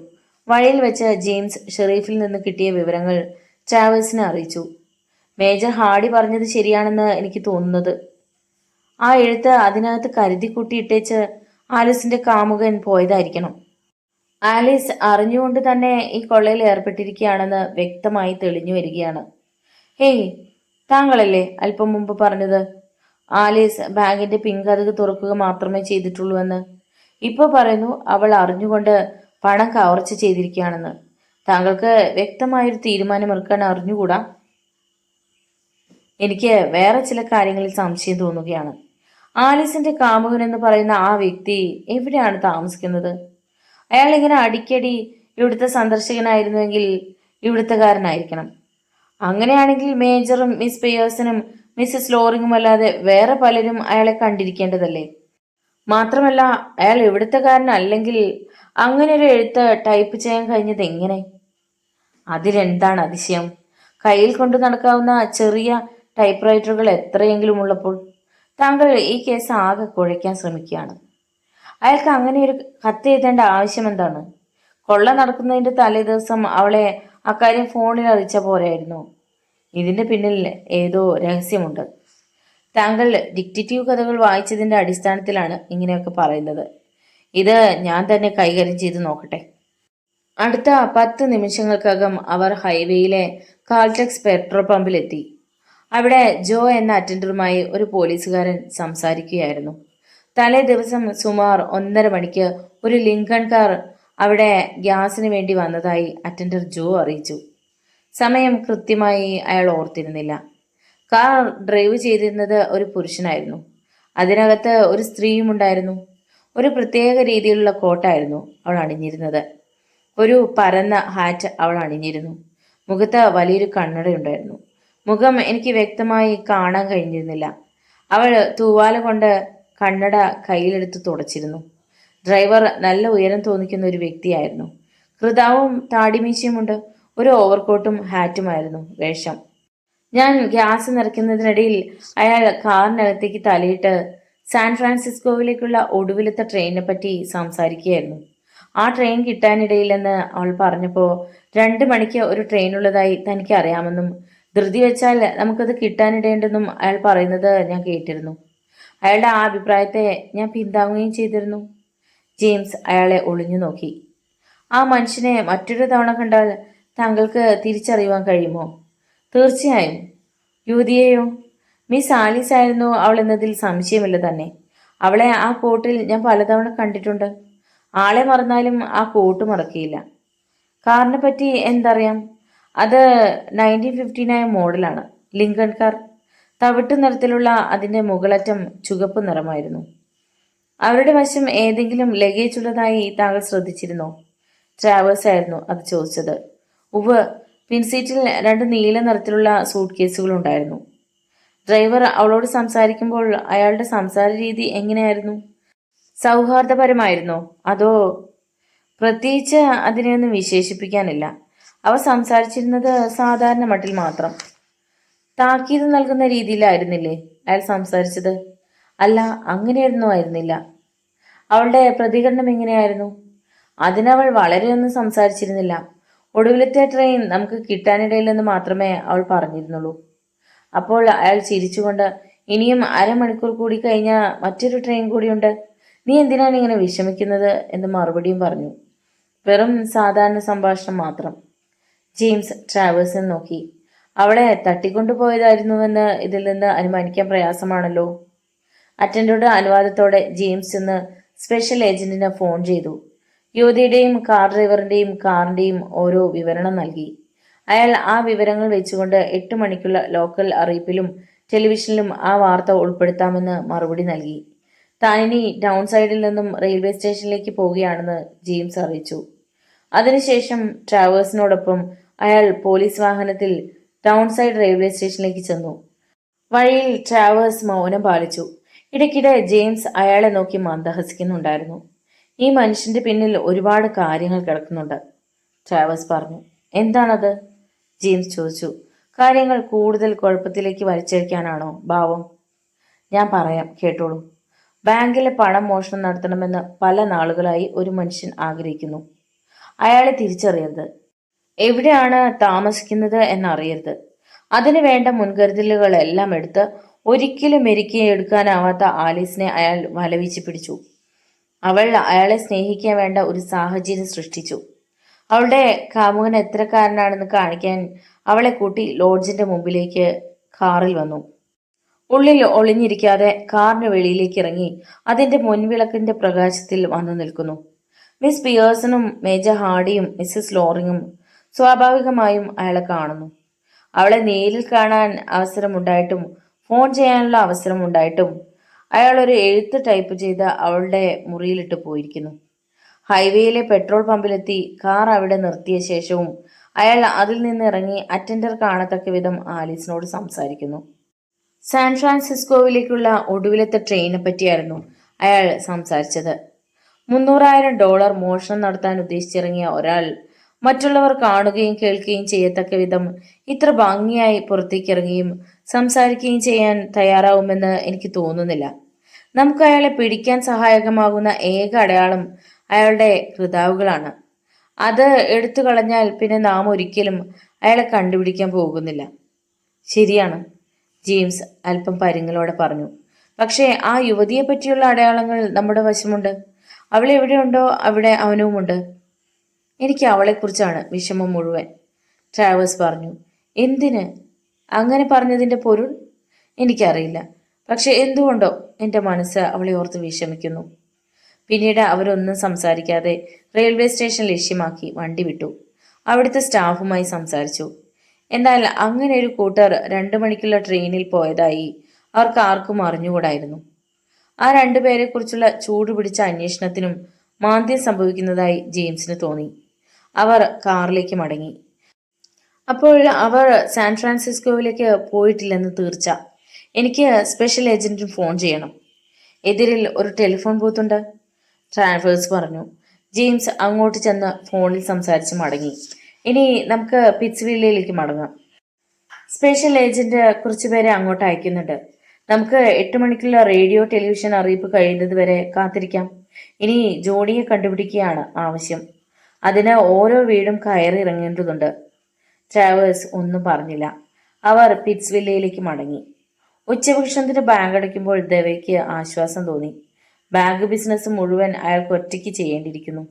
വഴിയിൽ വെച്ച് ജെയിംസ് ഷെറീഫിൽ നിന്ന് കിട്ടിയ വിവരങ്ങൾ ട്രാവേഴ്സിനെ അറിയിച്ചു. മേജർ ഹാർഡി പറഞ്ഞത് ശരിയാണെന്ന് എനിക്ക് തോന്നുന്നത്. ആ എഴുത്ത് അതിനകത്ത് കരുതി കൂട്ടിയിട്ടേച്ച് ആലീസിന്റെ കാമുകൻ പോയതായിരിക്കണം. ആലീസ് അറിഞ്ഞുകൊണ്ട് തന്നെ ഈ കൊള്ളയിൽ ഏർപ്പെട്ടിരിക്കുകയാണെന്ന് വ്യക്തമായി തെളിഞ്ഞു വരികയാണ്. ഹേയ്, താങ്കളല്ലേ അല്പം മുമ്പ് പറഞ്ഞത് ആലീസ് ബാങ്കിന്റെ പിൻകതക് തുറക്കുക മാത്രമേ ചെയ്തിട്ടുള്ളൂ എന്ന്? ഇപ്പോൾ പറയുന്നു അവൾ അറിഞ്ഞുകൊണ്ട് പണം കവർച്ച ചെയ്തിരിക്കുകയാണെന്ന്. താങ്കൾക്ക് വ്യക്തമായൊരു തീരുമാനമെടുക്കാൻ അറിഞ്ഞുകൂടാ? എനിക്ക് വേറെ ചില കാര്യങ്ങളിൽ സംശയം തോന്നുകയാണ്. ആലീസിന്റെ കാമുകൻ എന്ന് പറയുന്ന ആ വ്യക്തി എവിടെയാണ് താമസിക്കുന്നത്? അയാൾ ഇങ്ങനെ അടിക്കടി ഇവിടുത്തെ സന്ദർശകനായിരുന്നുവെങ്കിൽ ഇവിടുത്തുകാരനായിരിക്കണം. അങ്ങനെയാണെങ്കിൽ മേജറും മിസ് പിയേഴ്സണും മിസ്സസ് ലോറിങ്ങും അല്ലാതെ വേറെ പലരും അയാളെ കണ്ടിരിക്കേണ്ടതല്ലേ? മാത്രമല്ല, അയാൾ ഇവിടുത്തുകാരനല്ലെങ്കിൽ അങ്ങനെ ഒരു എഴുത്ത് ടൈപ്പ് ചെയ്യാൻ കഴിഞ്ഞത് എങ്ങനെ? അതിലെന്താണ് അതിശയം? കയ്യിൽ കൊണ്ടു നടക്കാവുന്ന ചെറിയ ടൈപ്പ് റൈറ്ററുകൾ എത്രയെങ്കിലും ഉള്ളപ്പോൾ താങ്കൾ ഈ കേസ് ആകെ കുഴയ്ക്കാൻ ശ്രമിക്കുകയാണ്. അയാൾക്ക് അങ്ങനെ ഒരു കത്ത് എഴുതേണ്ട ആവശ്യം എന്താണ്? കൊള്ള നടക്കുന്നതിന്റെ തലേ ദിവസം അവളെ അക്കാര്യം ഫോണിൽ അറിയിച്ച പോരായിരുന്നു. ഇതിന്റെ പിന്നിൽ ഏതോ രഹസ്യമുണ്ട്. താങ്കൾ ഡിക്റ്റേറ്റീവ് കഥകൾ വായിച്ചതിന്റെ അടിസ്ഥാനത്തിലാണ് ഇങ്ങനെയൊക്കെ പറയുന്നത്. ഇത് ഞാൻ തന്നെ കൈകാര്യം ചെയ്ത് നോക്കട്ടെ. അടുത്ത 10 നിമിഷങ്ങൾക്കകം അവർ ഹൈവേയിലെ കാൾടെക്സ് പെട്രോൾ പമ്പിലെത്തി. അവിടെ ജോ എന്ന അറ്റൻഡറുമായി ഒരു പോലീസുകാരൻ സംസാരിക്കുകയായിരുന്നു. തലേ ദിവസം സുമാർ 1:30 മണിക്ക് ഒരു ലിങ്കൺ കാർ അവിടെ ഗ്യാസിന് വേണ്ടി വന്നതായി അറ്റൻഡർ ജോ അറിയിച്ചു. സമയം കൃത്യമായി അയാൾ ഓർത്തിരുന്നില്ല. കാർ ഡ്രൈവ് ചെയ്തിരുന്നത് ഒരു പുരുഷനായിരുന്നു. അതിനകത്ത് ഒരു സ്ത്രീയും ഉണ്ടായിരുന്നു. ഒരു പ്രത്യേക രീതിയിലുള്ള കോട്ടായിരുന്നു അവൾ അണിഞ്ഞിരുന്നത്. ഒരു പരന്ന ഹാറ്റ് അവൾ അണിഞ്ഞിരുന്നു. മുഖത്ത് വലിയൊരു കണ്ണടയുണ്ടായിരുന്നു. മുഖം എനിക്ക് വ്യക്തമായി കാണാൻ കഴിഞ്ഞിരുന്നില്ല. അവൾ തൂവാല കൊണ്ട് കണ്ണട കയ്യിലെടുത്ത് തുടച്ചിരുന്നു. ഡ്രൈവർ നല്ല ഉയരം തോന്നിക്കുന്ന ഒരു വ്യക്തിയായിരുന്നു. കൃതാവും താടിമീശയുമുണ്ട്. ഒരു ഓവർകോട്ടും ഹാറ്റുമായിരുന്നു വേഷം. ഞാൻ ഗ്യാസ് നിറയ്ക്കുന്നതിനിടയിൽ അയാൾ കാറിനകത്തേക്ക് തലയിട്ട് സാൻ ഫ്രാൻസിസ്കോവിലേക്കുള്ള ഒടുവിലത്തെ ട്രെയിനിനെ പറ്റി സംസാരിക്കുകയായിരുന്നു. ആ ട്രെയിൻ കിട്ടാനിടയില്ലെന്ന് അവൾ പറഞ്ഞപ്പോൾ 2 മണിക്ക് ഒരു ട്രെയിൻ ഉള്ളതായി തനിക്ക് അറിയാമെന്നും ധൃതി വെച്ചാൽ നമുക്കത് കിട്ടാനിടയുണ്ടെന്നും അയാൾ പറയുന്നത് ഞാൻ കേട്ടിരുന്നു. അയാളുടെ ആ അഭിപ്രായത്തെ ഞാൻ പിന്താങ്ങുകയും ചെയ്തിരുന്നു. ജെയിംസ് അയാളെ ഒളിഞ്ഞു നോക്കി. ആ മനുഷ്യനെ മറ്റൊരു തവണ കണ്ടാൽ താങ്കൾക്ക് തിരിച്ചറിയുവാൻ കഴിയുമോ? തീർച്ചയായും. യുവതിയെയോ? മിസ് ആലീസ് ആയിരുന്നു അവൾ എന്നതിൽ സംശയമില്ല തന്നെ. അവളെ ആ കോട്ടിൽ ഞാൻ പലതവണ കണ്ടിട്ടുണ്ട്. ആളെ മറന്നാലും ആ കോട്ട് മറക്കിയില്ല. കാറിനെ പറ്റി എന്തറിയാം? അത് 1959 മോഡലാണ്. Lincoln car. തവിട്ട് നിറത്തിലുള്ള അതിൻ്റെ മുകളറ്റം ചുവപ്പ് നിറമായിരുന്നു. അവരുടെ വശം ഏതെങ്കിലും ലഗേജ് ഉള്ളതായി താങ്കൾ ശ്രദ്ധിച്ചിരുന്നോ? ട്രാവേഴ്സ് ആയിരുന്നു അത് ചോദിച്ചത്. ഉവ്. പിൻസീറ്റിൽ 2 നീല നിറത്തിലുള്ള സൂട്ട് കേസുകൾ ഉണ്ടായിരുന്നു. ഡ്രൈവർ അവളോട് സംസാരിക്കുമ്പോൾ അയാളുടെ സംസാര രീതി എങ്ങനെയായിരുന്നു? സൗഹാർദ്ദപരമായിരുന്നോ അതോ? പ്രത്യേകിച്ച് അതിനെയൊന്നും വിശേഷിപ്പിക്കാനില്ല. അവ സംസാരിച്ചിരുന്നത് സാധാരണ മട്ടിൽ മാത്രം. താക്കീത് നൽകുന്ന രീതിയിലായിരുന്നില്ലേ അയാൾ സംസാരിച്ചത്? അല്ല, അങ്ങനെയൊന്നും ആയിരുന്നില്ല. അവളുടെ പ്രതികരണം എങ്ങനെയായിരുന്നു? അതിനവൾ വളരെയൊന്നും സംസാരിച്ചിരുന്നില്ല. ഒടുവിലത്തെ ട്രെയിൻ നമുക്ക് കിട്ടാനിടയില്ലെന്ന് മാത്രമേ അവൾ പറഞ്ഞിരുന്നുള്ളൂ. അപ്പോൾ അയാൾ ചിരിച്ചുകൊണ്ട്, ഇനിയും അരമണിക്കൂർ കൂടി കഴിഞ്ഞാൽ മറ്റൊരു ട്രെയിൻ കൂടിയുണ്ട്. നീ എന്തിനാണ് ഇങ്ങനെ വിഷമിക്കുന്നത് എന്ന് മറുപടിയും പറഞ്ഞു. വെറും സാധാരണ സംഭാഷണം മാത്രം. ജെയിംസ് ട്രാവേഴ്സിനെ നോക്കി. അവളെ തട്ടിക്കൊണ്ടുപോയതായിരുന്നുവെന്ന് ഇതിൽ നിന്ന് അനുമാനിക്കാൻ പ്രയാസമാണല്ലോ. അറ്റൻഡറുടെ അനുവാദത്തോടെ ജെയിംസ് ഇന്ന് സ്പെഷ്യൽ ഏജന്റിന് ഫോൺ ചെയ്തു. യുവതിയുടെയും കാർ ഡ്രൈവറിന്റെയും കാറിന്റെയും ഓരോ വിവരണം നൽകി. അയാൾ ആ വിവരങ്ങൾ വെച്ചുകൊണ്ട് 8 മണിക്കുള്ള ലോക്കൽ അറിയിപ്പിലും ടെലിവിഷനിലും ആ വാർത്ത ഉൾപ്പെടുത്താമെന്ന് മറുപടി നൽകി. താനിനി ടൗൺ സൈഡിൽ നിന്നും റെയിൽവേ സ്റ്റേഷനിലേക്ക് പോവുകയാണെന്ന് ജെയിംസ് അറിയിച്ചു. അതിനുശേഷം ട്രാവേഴ്സിനോടൊപ്പം അയാൾ പോലീസ് വാഹനത്തിൽ ടൗൺ സൈഡ് റെയിൽവേ സ്റ്റേഷനിലേക്ക് ചെന്നു. വഴിയിൽ ട്രാവേഴ്സ് മൗനം പാലിച്ചു. ഇടയ്ക്കിടെ ജെയിംസ് അയാളെ നോക്കി മന്ദഹസിക്കുന്നുണ്ടായിരുന്നു. ഈ മനുഷ്യന്റെ പിന്നിൽ ഒരുപാട് കാര്യങ്ങൾ കിടക്കുന്നുണ്ട്, ട്രാവേഴ്സ് പറഞ്ഞു. എന്താണത്? ജെയിംസ് ചോദിച്ചു. കാര്യങ്ങൾ കൂടുതൽ കുഴപ്പത്തിലേക്ക് വലിച്ചഴിക്കാനാണോ ഭാവം? ഞാൻ പറയാം, കേട്ടോളൂ. ബാങ്കിലെ പണം മോഷണം നടത്തണമെന്ന് പല നാളുകളായി ഒരു മനുഷ്യൻ ആഗ്രഹിക്കുന്നു. അയാളെ തിരിച്ചറിയരുത്, എവിടെയാണ് താമസിക്കുന്നത് എന്നറിയരുത്. അതിനു വേണ്ട മുൻകരുതലുകളെല്ലാം എടുത്ത് ഒരിക്കലും എടുക്കാനാവാത്ത ആലീസിനെ അയാൾ വലവിച്ച് പിടിച്ചു. അവൾ അയാളെ സ്നേഹിക്കാൻ വേണ്ട ഒരു സാഹചര്യം സൃഷ്ടിച്ചു. അവളുടെ കാമുകൻ എത്രക്കാരനാണെന്ന് കാണിക്കാൻ അവളെ കൂട്ടി ലോഡ്ജിന്റെ മുമ്പിലേക്ക് കാറിൽ വന്നു. ഉള്ളിൽ ഒളിഞ്ഞിരിക്കാതെ കാറിന് വെളിയിലേക്ക് ഇറങ്ങി അതിന്റെ മുൻവിളക്കിന്റെ പ്രകാശത്തിൽ വന്നു നിൽക്കുന്നു. മിസ് പിയേഴ്സണും മേജർ ഹാർഡിയും മിസ്സസ് ലോറിങ്ങും സ്വാഭാവികമായും അയാളെ കാണുന്നു. അവളെ നേരിൽ കാണാൻ അവസരമുണ്ടായിട്ടും ഫോൺ ചെയ്യാനുള്ള അവസരമുണ്ടായിട്ടും അയാൾ ഒരു എഴുത്ത് ടൈപ്പ് ചെയ്ത് അവളുടെ മുറിയിലിട്ട് പോയിരിക്കുന്നു. ഹൈവേയിലെ പെട്രോൾ പമ്പിലെത്തി കാർ അവിടെ നിർത്തിയ ശേഷവും അയാൾ അതിൽ നിന്ന് ഇറങ്ങി അറ്റൻഡർ കാണത്തക്ക വിധം ആലീസിനോട് സംസാരിക്കുന്നു. സാൻ ഫ്രാൻസിസ്കോവിലേക്കുള്ള ഒടുവിലത്തെ ട്രെയിനെ പറ്റിയായിരുന്നു അയാൾ സംസാരിച്ചത്. $300,000 മോഷണം നടത്താൻ ഉദ്ദേശിച്ചിറങ്ങിയ ഒരാൾ മറ്റുള്ളവർ കാണുകയും കേൾക്കുകയും ചെയ്യത്തക്ക വിധം ഇത്ര ഭംഗിയായി പുറത്തേക്കിറങ്ങുകയും സംസാരിക്കുകയും ചെയ്യാൻ തയ്യാറാവുമെന്ന് എനിക്ക് തോന്നുന്നില്ല. നമുക്ക് അയാളെ പിടിക്കാൻ സഹായകമാകുന്ന ഏക അടയാളം അയാളുടെ കൃതാവുകളാണ്. അത് എടുത്തു കളഞ്ഞാൽ പിന്നെ നാം ഒരിക്കലും അയാളെ കണ്ടുപിടിക്കാൻ പോകുന്നില്ല. ശരിയാണ്, ജെയിംസ് അല്പം പരിങ്ങലോടെ പറഞ്ഞു. പക്ഷേ ആ യുവതിയെ പറ്റിയുള്ള അടയാളങ്ങൾ നമ്മുടെ വശമുണ്ട്. അവൾ എവിടെയുണ്ടോ അവിടെ അവനുമുണ്ട്. എനിക്ക് അവളെക്കുറിച്ചാണ് വിഷമം മുഴുവൻ, ട്രാവേഴ്സ് പറഞ്ഞു. എന്തിന് അങ്ങനെ പറഞ്ഞതിന്റെ പൊരുൾ എനിക്കറിയില്ല. പക്ഷെ എന്തുകൊണ്ടോ എൻ്റെ മനസ്സ് അവളെ ഓർത്ത് വിഷമിക്കുന്നു. പിന്നീട് അവരൊന്നും സംസാരിക്കാതെ റെയിൽവേ സ്റ്റേഷൻ ലക്ഷ്യമാക്കി വണ്ടി വിട്ടു. അവിടുത്തെ സ്റ്റാഫുമായി സംസാരിച്ചു. എന്നാൽ അങ്ങനെ ഒരു കൂട്ടർ 2 മണിക്കുള്ള ട്രെയിനിൽ പോയതായി അവർക്ക് ആർക്കും അറിഞ്ഞുകൂടായിരുന്നു. ആ 2 പേരെക്കുറിച്ചുള്ള ചൂടുപിടിച്ച അന്വേഷണത്തിനും മാന്ദ്യം സംഭവിക്കുന്നതായി ജെയിംസിന് തോന്നി. അവർ കാറിലേക്ക് മടങ്ങി. അപ്പോൾ അവർ സാൻ ഫ്രാൻസിസ്കോയിലേക്ക് പോയിട്ടില്ലെന്ന് തീർച്ച. എനിക്ക് സ്പെഷ്യൽ ഏജന്റിന് ഫോൺ ചെയ്യണം. എതിരിൽ ഒരു ടെലിഫോൺ ബൂത്തുണ്ട്, ട്രാവേഴ്സ് പറഞ്ഞു. ജെയിംസ് അങ്ങോട്ട് ചെന്ന് ഫോണിൽ സംസാരിച്ച് മടങ്ങി. ഇനി നമുക്ക് പിറ്റ്സ്വില്ലയിലേക്ക് മടങ്ങാം. സ്പെഷ്യൽ ഏജന്റ് കുറച്ചുപേരെ അങ്ങോട്ട് അയക്കുന്നുണ്ട്. നമുക്ക് 8 മണിക്കുള്ള റേഡിയോ ടെലിവിഷൻ അറിയിപ്പ് കഴിയുന്നത് വരെ കാത്തിരിക്കാം. ഇനി ജോണിയെ കണ്ടുപിടിക്കുകയാണ് ആവശ്യം. അതിന് ഓരോ വീടും കയറി ഇറങ്ങേണ്ടതുണ്ട്. ട്രാവേഴ്സ് ഒന്നും പറഞ്ഞില്ല. അവർ പിറ്റ്സ്വില്ലയിലേക്ക് മടങ്ങി. ഉച്ചഭക്ഷണത്തിന് ബാങ്ക് അടയ്ക്കുമ്പോൾ ദവയ്ക്ക് ആശ്വാസം തോന്നി. ബാങ്ക് ബിസിനസ് മുഴുവൻ അയാൾക്ക് ഒറ്റയ്ക്ക് ചെയ്യേണ്ടിയിരിക്കുന്നു.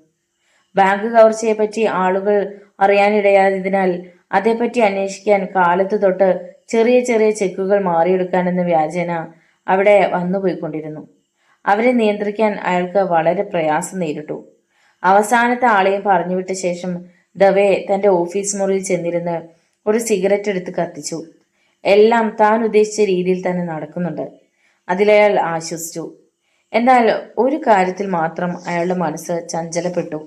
ബാങ്ക് കവർച്ചയെപ്പറ്റി ആളുകൾ അറിയാനിടയായതിനാൽ അതേപ്പറ്റി അന്വേഷിക്കാൻ കാലത്ത് തൊട്ട് ചെറിയ ചെറിയ ചെക്കുകൾ മാറിയെടുക്കാനെന്ന വ്യാജേന അവിടെ വന്നുപോയിക്കൊണ്ടിരുന്നു. അവരെ നിയന്ത്രിക്കാൻ അയാൾക്ക് വളരെ പ്രയാസം നേരിട്ടു. അവസാനത്തെ ആളെയും പറഞ്ഞുവിട്ട ശേഷം ദവെ തന്റെ ഓഫീസ് മുറിയിൽ ചെന്നിരുന്ന് ഒരു സിഗരറ്റ് എടുത്ത് കത്തിച്ചു. എല്ലാം താൻ ഉദ്ദേശിച്ച രീതിയിൽ തന്നെ നടക്കുന്നുണ്ട്. അതിലയാൾ ആശ്വസിച്ചു. എന്നാൽ ഒരു കാര്യത്തിൽ മാത്രം അയാളുടെ മനസ്സ് ചഞ്ചലപ്പെട്ടു.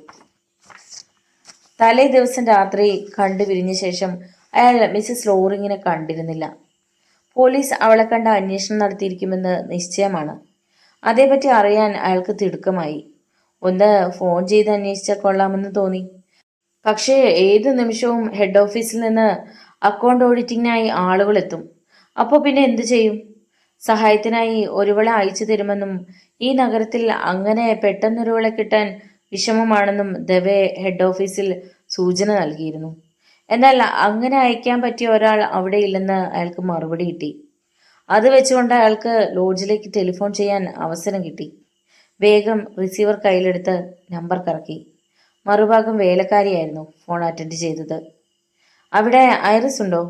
തലേ ദിവസം രാത്രി കണ്ടുപിരിഞ്ഞ ശേഷം അയാൾ മിസ്സിസ് ലോറിങ്ങിനെ കണ്ടിരുന്നില്ല. പോലീസ് അവളെ കണ്ട അന്വേഷണം നടത്തിയിരിക്കുമെന്ന് നിശ്ചയമാണ്. അതേപറ്റി അറിയാൻ അയാൾക്ക് തിടുക്കമായി. ഒന്ന് ഫോൺ ചെയ്ത് അന്വേഷിച്ചാൽ കൊള്ളാമെന്ന് തോന്നി. പക്ഷേ ഏത് നിമിഷവും ഹെഡ് ഓഫീസിൽ നിന്ന് അക്കൗണ്ട് ഓഡിറ്റിങ്ങിനായി ആളുകൾ എത്തും. അപ്പോൾ പിന്നെ എന്തു ചെയ്യും? സഹായത്തിനായി ഒരുവളെ അയച്ചു തരുമെന്നും ഈ നഗരത്തിൽ അങ്ങനെ പെട്ടെന്നൊരുവളെ കിട്ടാൻ വിഷമമാണെന്നും ദവെ ഹെഡ് ഓഫീസിൽ സൂചന നൽകിയിരുന്നു. എന്നാൽ അങ്ങനെ അയക്കാൻ പറ്റിയ ഒരാൾ അവിടെ ഇല്ലെന്ന് അയാൾക്ക് മറുപടി കിട്ടി. അത് വെച്ചുകൊണ്ട് അയാൾക്ക് ലോഡ്ജിലേക്ക് ടെലിഫോൺ ചെയ്യാൻ അവസരം കിട്ടി. വേഗം റിസീവർ കയ്യിലെടുത്ത് നമ്പർ കറക്കി. മറുഭാഗം വേലക്കാരിയായിരുന്നു ഫോൺ അറ്റൻഡ് ചെയ്തത്. അവിടെ ഐറിസ് ഉണ്ടോ?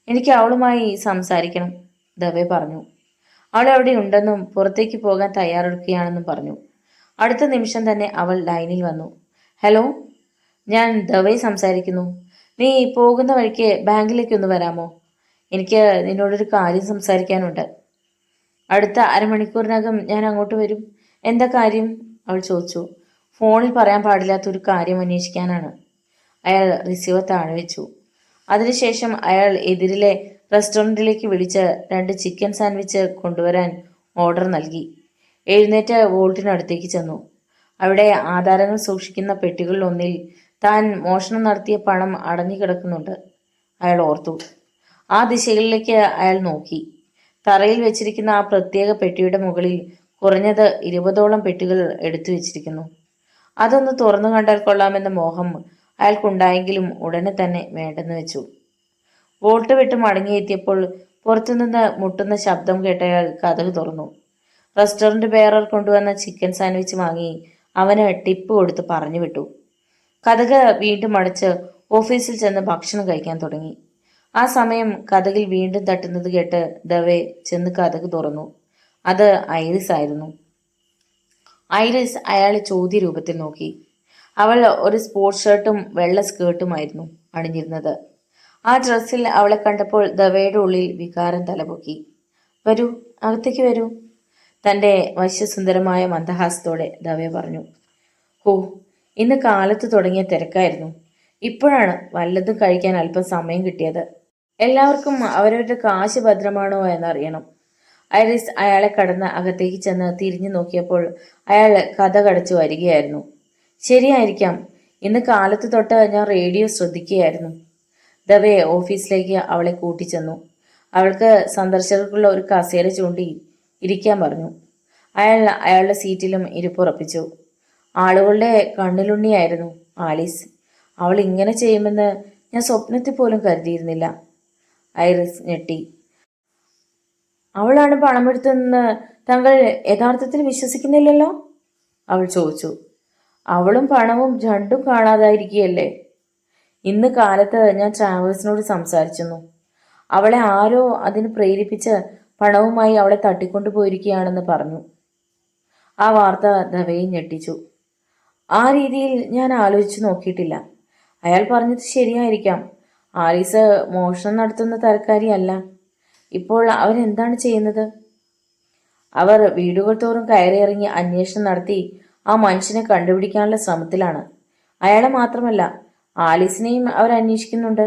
എനിക്ക് അവളുമായി സംസാരിക്കണം, ദവെ പറഞ്ഞു. അവൾ അവിടെ ഉണ്ടെന്നും പുറത്തേക്ക് പോകാൻ തയ്യാറെടുക്കുകയാണെന്നും പറഞ്ഞു. അടുത്ത നിമിഷം തന്നെ അവൾ ലൈനിൽ വന്നു. ഹലോ, ഞാൻ ദവെ സംസാരിക്കുന്നു. നീ പോകുന്ന വഴിക്ക് ബാങ്കിലേക്ക് ഒന്ന് വരാമോ? എനിക്ക് നിന്നോടൊരു കാര്യം സംസാരിക്കാനുണ്ട്. അടുത്ത അരമണിക്കൂറിനകം ഞാൻ അങ്ങോട്ട് വരും. എന്താ കാര്യം? അവൾ ചോദിച്ചു. ഫോണിൽ പറയാൻ പാടില്ലാത്തൊരു കാര്യം അന്വേഷിക്കാനാണ്. അയാൾ റിസീവർ താഴെ വെച്ചു. അതിനുശേഷം അയാൾ എതിരിലെ റെസ്റ്റോറൻറ്റിലേക്ക് വിളിച്ച് 2 ചിക്കൻ സാൻഡ്വിച്ച് കൊണ്ടുവരാൻ ഓർഡർ നൽകി. എഴുന്നേറ്റ് വോൾട്ടിനടുത്തേക്ക് ചെന്നു. അവിടെ ആധാരങ്ങൾ സൂക്ഷിക്കുന്ന പെട്ടികളിലൊന്നിൽ താൻ മോഷണം നടത്തിയ പണം അടഞ്ഞു കിടക്കുന്നുണ്ട്. അയാൾ ഓർത്തു. ആ ദിശകളിലേക്ക് അയാൾ നോക്കി. തറയിൽ വെച്ചിരിക്കുന്ന ആ പ്രത്യേക പെട്ടിയുടെ മുകളിൽ കുറഞ്ഞത് 20ഓളം പെട്ടികൾ എടുത്തു വെച്ചിരിക്കുന്നു. അതൊന്ന് തുറന്നു കണ്ടാൽ കൊള്ളാമെന്ന മോഹം അയാൾക്കുണ്ടായെങ്കിലും ഉടനെ തന്നെ വേണ്ടെന്ന് വെച്ചു. വോൾട്ട് വിട്ട് മടങ്ങിയെത്തിയപ്പോൾ പുറത്തുനിന്ന് മുട്ടുന്ന ശബ്ദം കേട്ടയാൾ കതക് തുറന്നു. റെസ്റ്റോറന്റ് ബെയറർ കൊണ്ടുവന്ന ചിക്കൻ സാൻഡ്വിച്ച് വാങ്ങി അവന് ടിപ്പ് കൊടുത്ത് പറഞ്ഞു വിട്ടു. കതക് വീണ്ടും അടച്ച് ഓഫീസിൽ ചെന്ന് ഭക്ഷണം കഴിക്കാൻ തുടങ്ങി. ആ സമയം കതകിൽ വീണ്ടും തട്ടുന്നത് കേട്ട് ദവെ ചെന്ന് കതക് തുറന്നു. അത് ഐറിസ് ആയിരുന്നു. ഐറിസ് അയാളെ ചോദ്യരൂപത്തിൽ നോക്കി. അവൾ ഒരു സ്പോർട്സ് ഷർട്ടും വെള്ള സ്കേർട്ടുമായിരുന്നു അണിഞ്ഞിരുന്നത്. ആ ഡ്രസ്സിൽ അവളെ കണ്ടപ്പോൾ ദവയുടെ ഉള്ളിൽ വികാരം തലപൊക്കി. വരൂ, അകത്തേക്ക് വരൂ, തൻ്റെ വശ്യസുന്ദരമായ മന്ദഹാസത്തോടെ ദവെ പറഞ്ഞു. ഹോ, ഇന്ന് കാലത്ത് തുടങ്ങിയ തിരക്കായിരുന്നു. ഇപ്പോഴാണ് വല്ലതും കഴിക്കാൻ അല്പം സമയം കിട്ടിയത്. എല്ലാവർക്കും അവരവരുടെ കാശ് ഭദ്രമാണോ എന്നറിയണം. ഐറിസ് അയാളെ കടന്ന് അകത്തേക്ക് ചെന്ന് തിരിഞ്ഞു നോക്കിയപ്പോൾ അയാൾ കതകടച്ചു വരികയായിരുന്നു. ശരിയായിരിക്കാം, ഇന്ന് കാലത്ത് തൊട്ട് ഞാൻ റേഡിയോ ശ്രദ്ധിക്കുകയായിരുന്നു. ദവെ ഓഫീസിലേക്ക് അവളെ കൂട്ടിച്ചെന്നു. അവൾക്ക് സന്ദർശകർക്കുള്ള ഒരു കസേര ചൂണ്ടി ഇരിക്കാൻ പറഞ്ഞു. അയാൾ അയാളുടെ സീറ്റിലും ഇരിപ്പുറപ്പിച്ചു. ആളുകളുടെ കണ്ണിലുണ്ണിയായിരുന്നു ആലീസ്. അവൾ ഇങ്ങനെ ചെയ്യുമെന്ന് ഞാൻ സ്വപ്നത്തിൽ പോലും കരുതിയിരുന്നില്ല. ഐറിസ് ഞെട്ടി. അവളാണ് പണമെടുത്തതെന്ന് താങ്കൾ യഥാർത്ഥത്തിൽ വിശ്വസിക്കുന്നില്ലല്ലോ? അവൾ ചോദിച്ചു. അവളും പണവും രണ്ടും കാണാതായിരിക്കുകയല്ലേ? ഇന്ന് കാലത്ത് ഞാൻ ട്രാവേഴ്സിനോട് സംസാരിച്ചിരുന്നു. അവളെ ആരോ അതിന് പ്രേരിപ്പിച്ച് പണവുമായി അവളെ തട്ടിക്കൊണ്ടു പോയിരിക്കുകയാണെന്ന് പറഞ്ഞു. ആ വാർത്ത ധവയെ ഞെട്ടിച്ചു. ആ രീതിയിൽ ഞാൻ ആലോചിച്ചു നോക്കിയിട്ടില്ല. അയാൾ പറഞ്ഞത് ശരിയായിരിക്കാം. ആലീസ് മോഷണം നടത്തുന്ന തരക്കാരിയല്ല. ഇപ്പോൾ അവരെന്താണ് ചെയ്യുന്നത്? അവർ വീടുകൾ തോറും കയറിയിറങ്ങി അന്വേഷണം നടത്തി ആ മനുഷ്യനെ കണ്ടുപിടിക്കാനുള്ള ശ്രമത്തിലാണ്. അയാളെ മാത്രമല്ല, ആലീസിനെയും അവർ അന്വേഷിക്കുന്നുണ്ട്.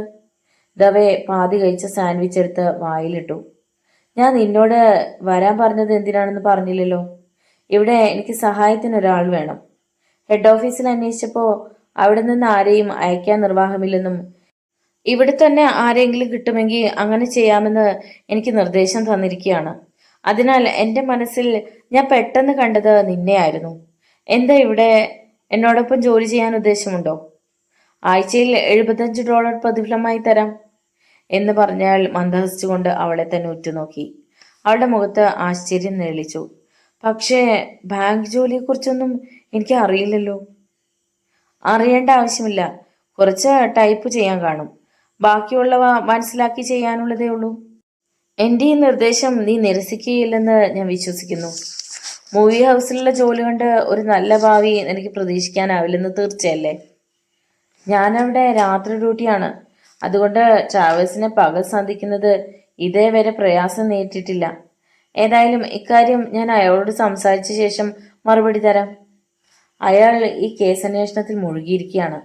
ദവയെ പാതി കഴിച്ച സാൻഡ്വിച്ച് എടുത്ത് വായിലിട്ടു. ഞാൻ നിന്നോട് വരാൻ പറഞ്ഞത് എന്തിനാണെന്ന് പറഞ്ഞില്ലല്ലോ. ഇവിടെ എനിക്ക് സഹായത്തിന് ഒരാൾ വേണം. ഹെഡ് ഓഫീസിൽ അന്വേഷിച്ചപ്പോൾ അവിടെ നിന്ന് ആരെയും അയക്കാൻ നിർവാഹമില്ലെന്നും ഇവിടെ തന്നെ ആരെങ്കിലും കിട്ടുമെങ്കിൽ അങ്ങനെ ചെയ്യാമെന്ന് എനിക്ക് നിർദ്ദേശം തന്നിരിക്കുകയാണ്. അതിനാൽ എൻ്റെ മനസ്സിൽ ഞാൻ പെട്ടെന്ന് കണ്ടത് നിന്നെയായിരുന്നു. എന്താ ഇവിടെ എന്നോടൊപ്പം ജോലി ചെയ്യാൻ ഉദ്ദേശമുണ്ടോ? ആഴ്ചയിൽ $75 പ്രതിഫലമായി തരാം എന്ന് പറഞ്ഞാൽ മന്ദഹസിച്ചുകൊണ്ട് അവളെ തന്നെ ഉറ്റുനോക്കി. അവളുടെ മുഖത്ത് ആശ്ചര്യം നേളിച്ചു. പക്ഷേ ബാങ്ക് ജോലിയെക്കുറിച്ചൊന്നും എനിക്ക് അറിയില്ലല്ലോ. അറിയേണ്ട ആവശ്യമില്ല. കുറച്ച് ടൈപ്പ് ചെയ്യാൻ കാണും. ബാക്കിയുള്ളവ മനസ്സിലാക്കി ചെയ്യാനുള്ളതേ ഉള്ളൂ. എൻ്റെ ഈ നിർദ്ദേശം നീ നിരസിക്കുകയില്ലെന്ന് ഞാൻ വിശ്വസിക്കുന്നു. മൂവി ഹൗസിലുള്ള ജോലി കൊണ്ട് ഒരു നല്ല ഭാവി എനിക്ക് പ്രതീക്ഷിക്കാനാവില്ലെന്ന് തീർച്ചയല്ലേ? ഞാനവിടെ രാത്രി ഡ്യൂട്ടിയാണ്. അതുകൊണ്ട് ട്രാവൽസിനെ പകൽ സന്ധിക്കുന്നത് ഇതേവരെ പ്രയാസം നേരിട്ടിട്ടില്ല. ഏതായാലും ഇക്കാര്യം ഞാൻ അയാളോട് സംസാരിച്ച ശേഷം മറുപടി തരാം. അയാൾ ഈ കേസന്വേഷണത്തിൽ മുഴുകിയിരിക്കുകയാണ്.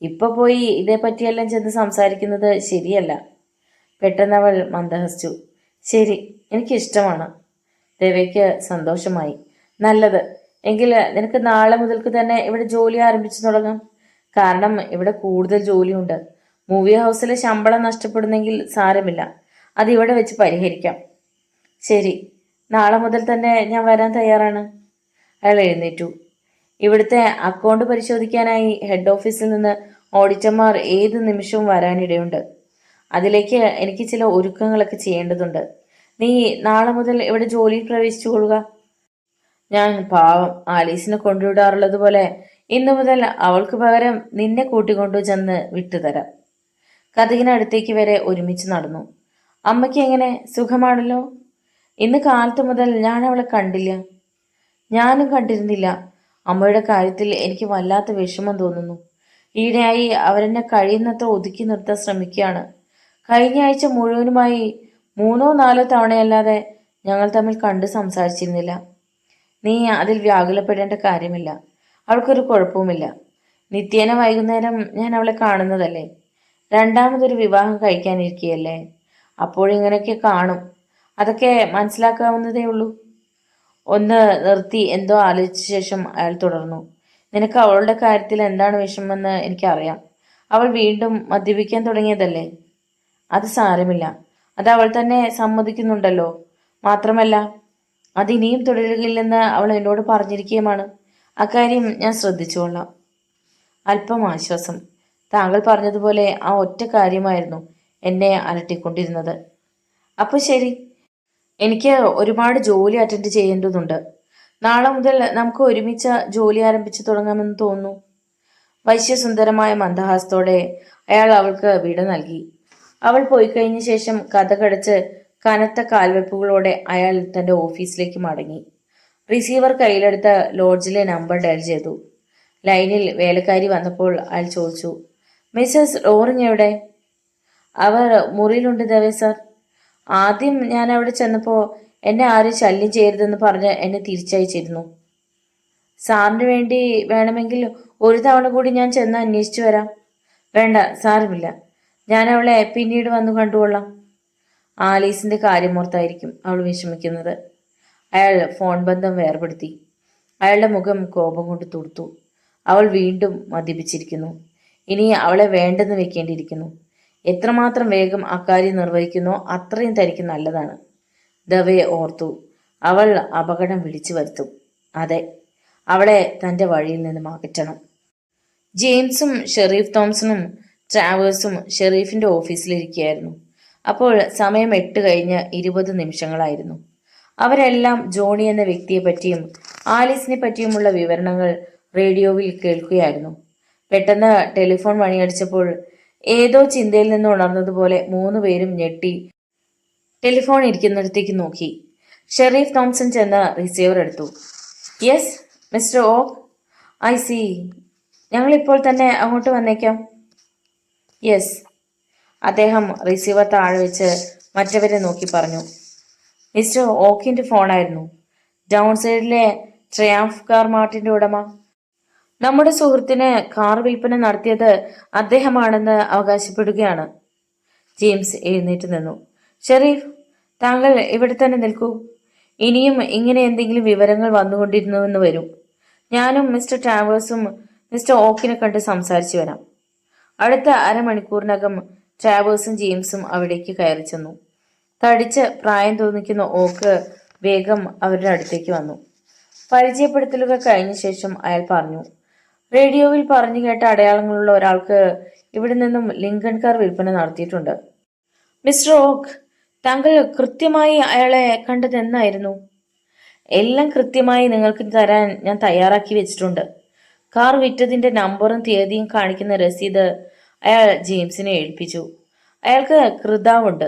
ഇപ്പൊ പോയി ഇതേപ്പറ്റിയെല്ലാം ചെന്ന് സംസാരിക്കുന്നത് ശരിയല്ല. പെട്ടെന്ന് അവൾ മന്ദഹസിച്ചു. ശരി, എനിക്കിഷ്ടമാണ്. ദേവയ്ക്ക് സന്തോഷമായി. നല്ലത്. എങ്കിൽ നിനക്ക് നാളെ മുതൽക്ക് തന്നെ ഇവിടെ ജോലി ആരംഭിച്ചു തുടങ്ങാം. കാരണം ഇവിടെ കൂടുതൽ ജോലിയുണ്ട്. മൂവി ഹൗസിലെ ശമ്പളം നഷ്ടപ്പെടുന്നെങ്കിൽ സാരമില്ല, അത് ഇവിടെ വെച്ച് പരിഹരിക്കാം. ശരി, നാളെ മുതൽ തന്നെ ഞാൻ വരാൻ തയ്യാറാണ്. അയാൾ എഴുന്നേറ്റു. ഇവിടുത്തെ അക്കൗണ്ട് പരിശോധിക്കാനായി ഹെഡ് ഓഫീസിൽ നിന്ന് ഓഡിറ്റർമാർ ഏത് നിമിഷവും വരാനിടയുണ്ട്. അതിലേക്ക് എനിക്ക് ചില ഒരുക്കങ്ങളൊക്കെ ചെയ്യേണ്ടതുണ്ട്. നീ നാളെ മുതൽ ഇവിടെ ജോലിയിൽ പ്രവേശിച്ചു കൊള്ളുക. ഞാൻ പാവം ആലീസിനെ കൊണ്ടുവിടാറുള്ളത് പോലെ ഇന്നു മുതൽ അവൾക്ക് പകരം നിന്നെ കൂട്ടിക്കൊണ്ടു ചെന്ന് വിട്ടുതരാം. കഥകിനടുത്തേക്ക് വരെ ഒരുമിച്ച് നടന്നു. അമ്മയ്ക്ക് എങ്ങനെ? സുഖമാണല്ലോ? ഇന്ന് കാലത്ത് മുതൽ ഞാൻ അവളെ കണ്ടില്ല. ഞാനും കണ്ടിരുന്നില്ല. അമ്മയുടെ കാര്യത്തിൽ എനിക്ക് വല്ലാത്ത വിഷമം തോന്നുന്നു. ഈയിടെയായി അവരെന്നെ കഴിയുന്നത്ര ഒതുക്കി നിർത്താൻ ശ്രമിക്കുകയാണ്. കഴിഞ്ഞ ആഴ്ച മുഴുവനുമായി 3-4 തവണയല്ലാതെ ഞങ്ങൾ തമ്മിൽ കണ്ട് സംസാരിച്ചിരുന്നില്ല. നീ അതിൽ വ്യാകുലപ്പെടേണ്ട കാര്യമില്ല. അവൾക്കൊരു കുഴപ്പവുമില്ല. നിത്യേന വൈകുന്നേരം ഞാൻ അവളെ കാണുന്നതല്ലേ. രണ്ടാമതൊരു വിവാഹം കഴിക്കാനിരിക്കുകയല്ലേ. അപ്പോഴിങ്ങനെയൊക്കെ കാണും. അതൊക്കെ മനസ്സിലാക്കാവുന്നതേ ഉള്ളൂ. ഒന്ന് നിർത്തി എന്തോ ആലോചിച്ച ശേഷം അയാൾ തുടർന്നു. നിനക്ക് അവളുടെ കാര്യത്തിൽ എന്താണ് വിഷമമെന്ന് എനിക്കറിയാം. അവൾ വീണ്ടും മദ്യപിക്കാൻ തുടങ്ങിയതല്ലേ. അത് സാരമില്ല. അത് അവൾ തന്നെ സമ്മതിക്കുന്നുണ്ടല്ലോ. മാത്രമല്ല അതിനിയും തുടരുകയില്ലെന്ന് അവൾ എന്നോട് പറഞ്ഞിരിക്കുകയുമാണ്. അക്കാര്യം ഞാൻ ശ്രദ്ധിച്ചുകൊള്ളാം. അല്പം ആശ്വാസം. താങ്കൾ പറഞ്ഞതുപോലെ ആ ഒറ്റ കാര്യമായിരുന്നു എന്നെ അലട്ടിക്കൊണ്ടിരുന്നത്. അപ്പോൾ ശരി, എനിക്ക് ഒരുപാട് ജോലി അറ്റൻഡ് ചെയ്യേണ്ടതുണ്ട്. നാളെ മുതൽ നമുക്ക് ഒരുമിച്ച് ജോലി ആരംഭിച്ചു തുടങ്ങാമെന്ന് തോന്നുന്നു. വശ്യസുന്ദരമായ മന്ദഹാസത്തോടെ അയാൾ അവൾക്ക് വിട നൽകി. അവൾ പോയി കഴിഞ്ഞ ശേഷം കഥകടച്ച് കനത്ത കാൽവെപ്പുകളോടെ അയാൾ തൻ്റെ ഓഫീസിലേക്ക് മടങ്ങി. റിസീവർ കയ്യിലെടുത്ത് ലോഡ്ജിലെ നമ്പർ ഡയൽ ചെയ്തു. ലൈനിൽ വേലക്കാരി വന്നപ്പോൾ അയാൾ ചോദിച്ചു, മിസ്സസ് റോറിങ് എവിടെ? അവർ മുറിയിലുണ്ട് ദേവേ സർ. ആദ്യം ഞാൻ അവിടെ ചെന്നപ്പോൾ എന്നെ ആരും ശല്യം ചെയ്യരുതെന്ന് പറഞ്ഞ് എന്നെ തിരിച്ചയച്ചിരുന്നു. സാറിന് വേണ്ടി വേണമെങ്കിൽ ഒരു തവണ കൂടി ഞാൻ ചെന്ന് അന്വേഷിച്ചു വരാം. വേണ്ട, സാരമില്ല. ഞാൻ അവളെ പിന്നീട് വന്നു കണ്ടുകൊള്ളാം. ആലീസിന്റെ കാര്യമോർത്തായിരിക്കും അവൾ വിഷമിക്കുന്നത്. അയാൾ ഫോൺ ബന്ധം വേർപെടുത്തി. അയാളുടെ മുഖം കോപം കൊണ്ട് തുടുത്തു. അവൾ വീണ്ടും മദ്യപിച്ചിരിക്കുന്നു. ഇനി അവളെ വേണ്ടെന്ന് വെക്കേണ്ടിയിരിക്കുന്നു. എത്രമാത്രം വേഗം അക്കാര്യം നിർവഹിക്കുന്നോ അത്രയും തനിക്ക് നല്ലതാണ്. ദവയെ ഓർത്തു. അവൾ അപകടം വിളിച്ചു വരുത്തും. അതെ, അവളെ തൻ്റെ വഴിയിൽ നിന്നും അകറ്റണം. ജെയിംസും ഷെറീഫ് തോംസണും ട്രാവേഴ്സും ഷെറീഫിന്റെ ഓഫീസിലിരിക്കുകയായിരുന്നു. അപ്പോൾ സമയം 8:20 അവരെല്ലാം ജോണി എന്ന വ്യക്തിയെ പറ്റിയും ആലീസിനെ പറ്റിയുമുള്ള വിവരണങ്ങൾ റേഡിയോയിൽ കേൾക്കുകയായിരുന്നു. പെട്ടെന്ന് ടെലിഫോൺ മണിയടിച്ചപ്പോൾ ഏതോ ചിന്തയിൽ നിന്ന് ഉണർന്നതുപോലെ 3 പേരും ഞെട്ടി ടെലിഫോൺ ഇരിക്കുന്നിടത്തേക്ക് നോക്കി. ഷെറീഫ് തോംസൺ ചെന്ന് റിസീവർ എടുത്തു. Yes mister Oak, I see. ഞങ്ങളിപ്പോൾ തന്നെ അങ്ങോട്ട് വന്നേക്കാം. യെസ്. അദ്ദേഹം റിസീവർ താഴെ വെച്ച് മറ്റവരെ നോക്കി പറഞ്ഞു. മിസ്റ്റർ ഓക്കിന്റെ ഫോണായിരുന്നു. ഡൗൺ സൈഡിലെ ട്രയാംഫ് കാർ മാർട്ടിന്റെ ഉടമ. നമ്മുടെ സുഹൃത്തിന് കാർ വിൽപ്പന നടത്തിയത് അദ്ദേഹമാണെന്ന് അവകാശപ്പെടുകയാണ്. ജെയിംസ് എഴുന്നേറ്റ് നിന്നു. ഷെറീഫ്, താങ്കൾ ഇവിടെ തന്നെ നിൽക്കൂ. ഇനിയും ഇങ്ങനെ എന്തെങ്കിലും വിവരങ്ങൾ വന്നുകൊണ്ടിരുന്നുവെന്ന് വരും. ഞാനും മിസ്റ്റർ ട്രാവേഴ്സും മിസ്റ്റർ ഓക്കിനെ കണ്ട് സംസാരിച്ചു വരാം. അടുത്ത അരമണിക്കൂറിനകം ട്രാവേഴ്സും ജെയിംസും അവിടേക്ക് കയറി ചെന്നു. തടിച്ച് പ്രായം തോന്നിക്കുന്ന ഓക്ക് വേഗം അവരുടെ അടുത്തേക്ക് വന്നു. പരിചയപ്പെടുത്തലുകൾ കഴിഞ്ഞ ശേഷം അയാൾ പറഞ്ഞു, റേഡിയോയിൽ പറഞ്ഞു കേട്ട അടയാളങ്ങളുള്ള ഒരാൾക്ക് ഇവിടെ നിന്നും ലിങ്കൺ കാർ വിൽപ്പന നടത്തിയിട്ടുണ്ട്. മിസ്റ്റർ ഓക്ക്, താങ്കൾ കൃത്യമായി അയാളെ കണ്ടത് എന്നായിരുന്നു? എല്ലാം കൃത്യമായി നിങ്ങൾക്ക് തരാൻ ഞാൻ തയ്യാറാക്കി വെച്ചിട്ടുണ്ട്. കാർ വിറ്റതിന്റെ നമ്പറും തീയതിയും കാണിക്കുന്ന രസീത് അയാൾ ജെയിംസിനെ ഏൽപ്പിച്ചു. അയാൾക്ക് കൃതാവുണ്ട്,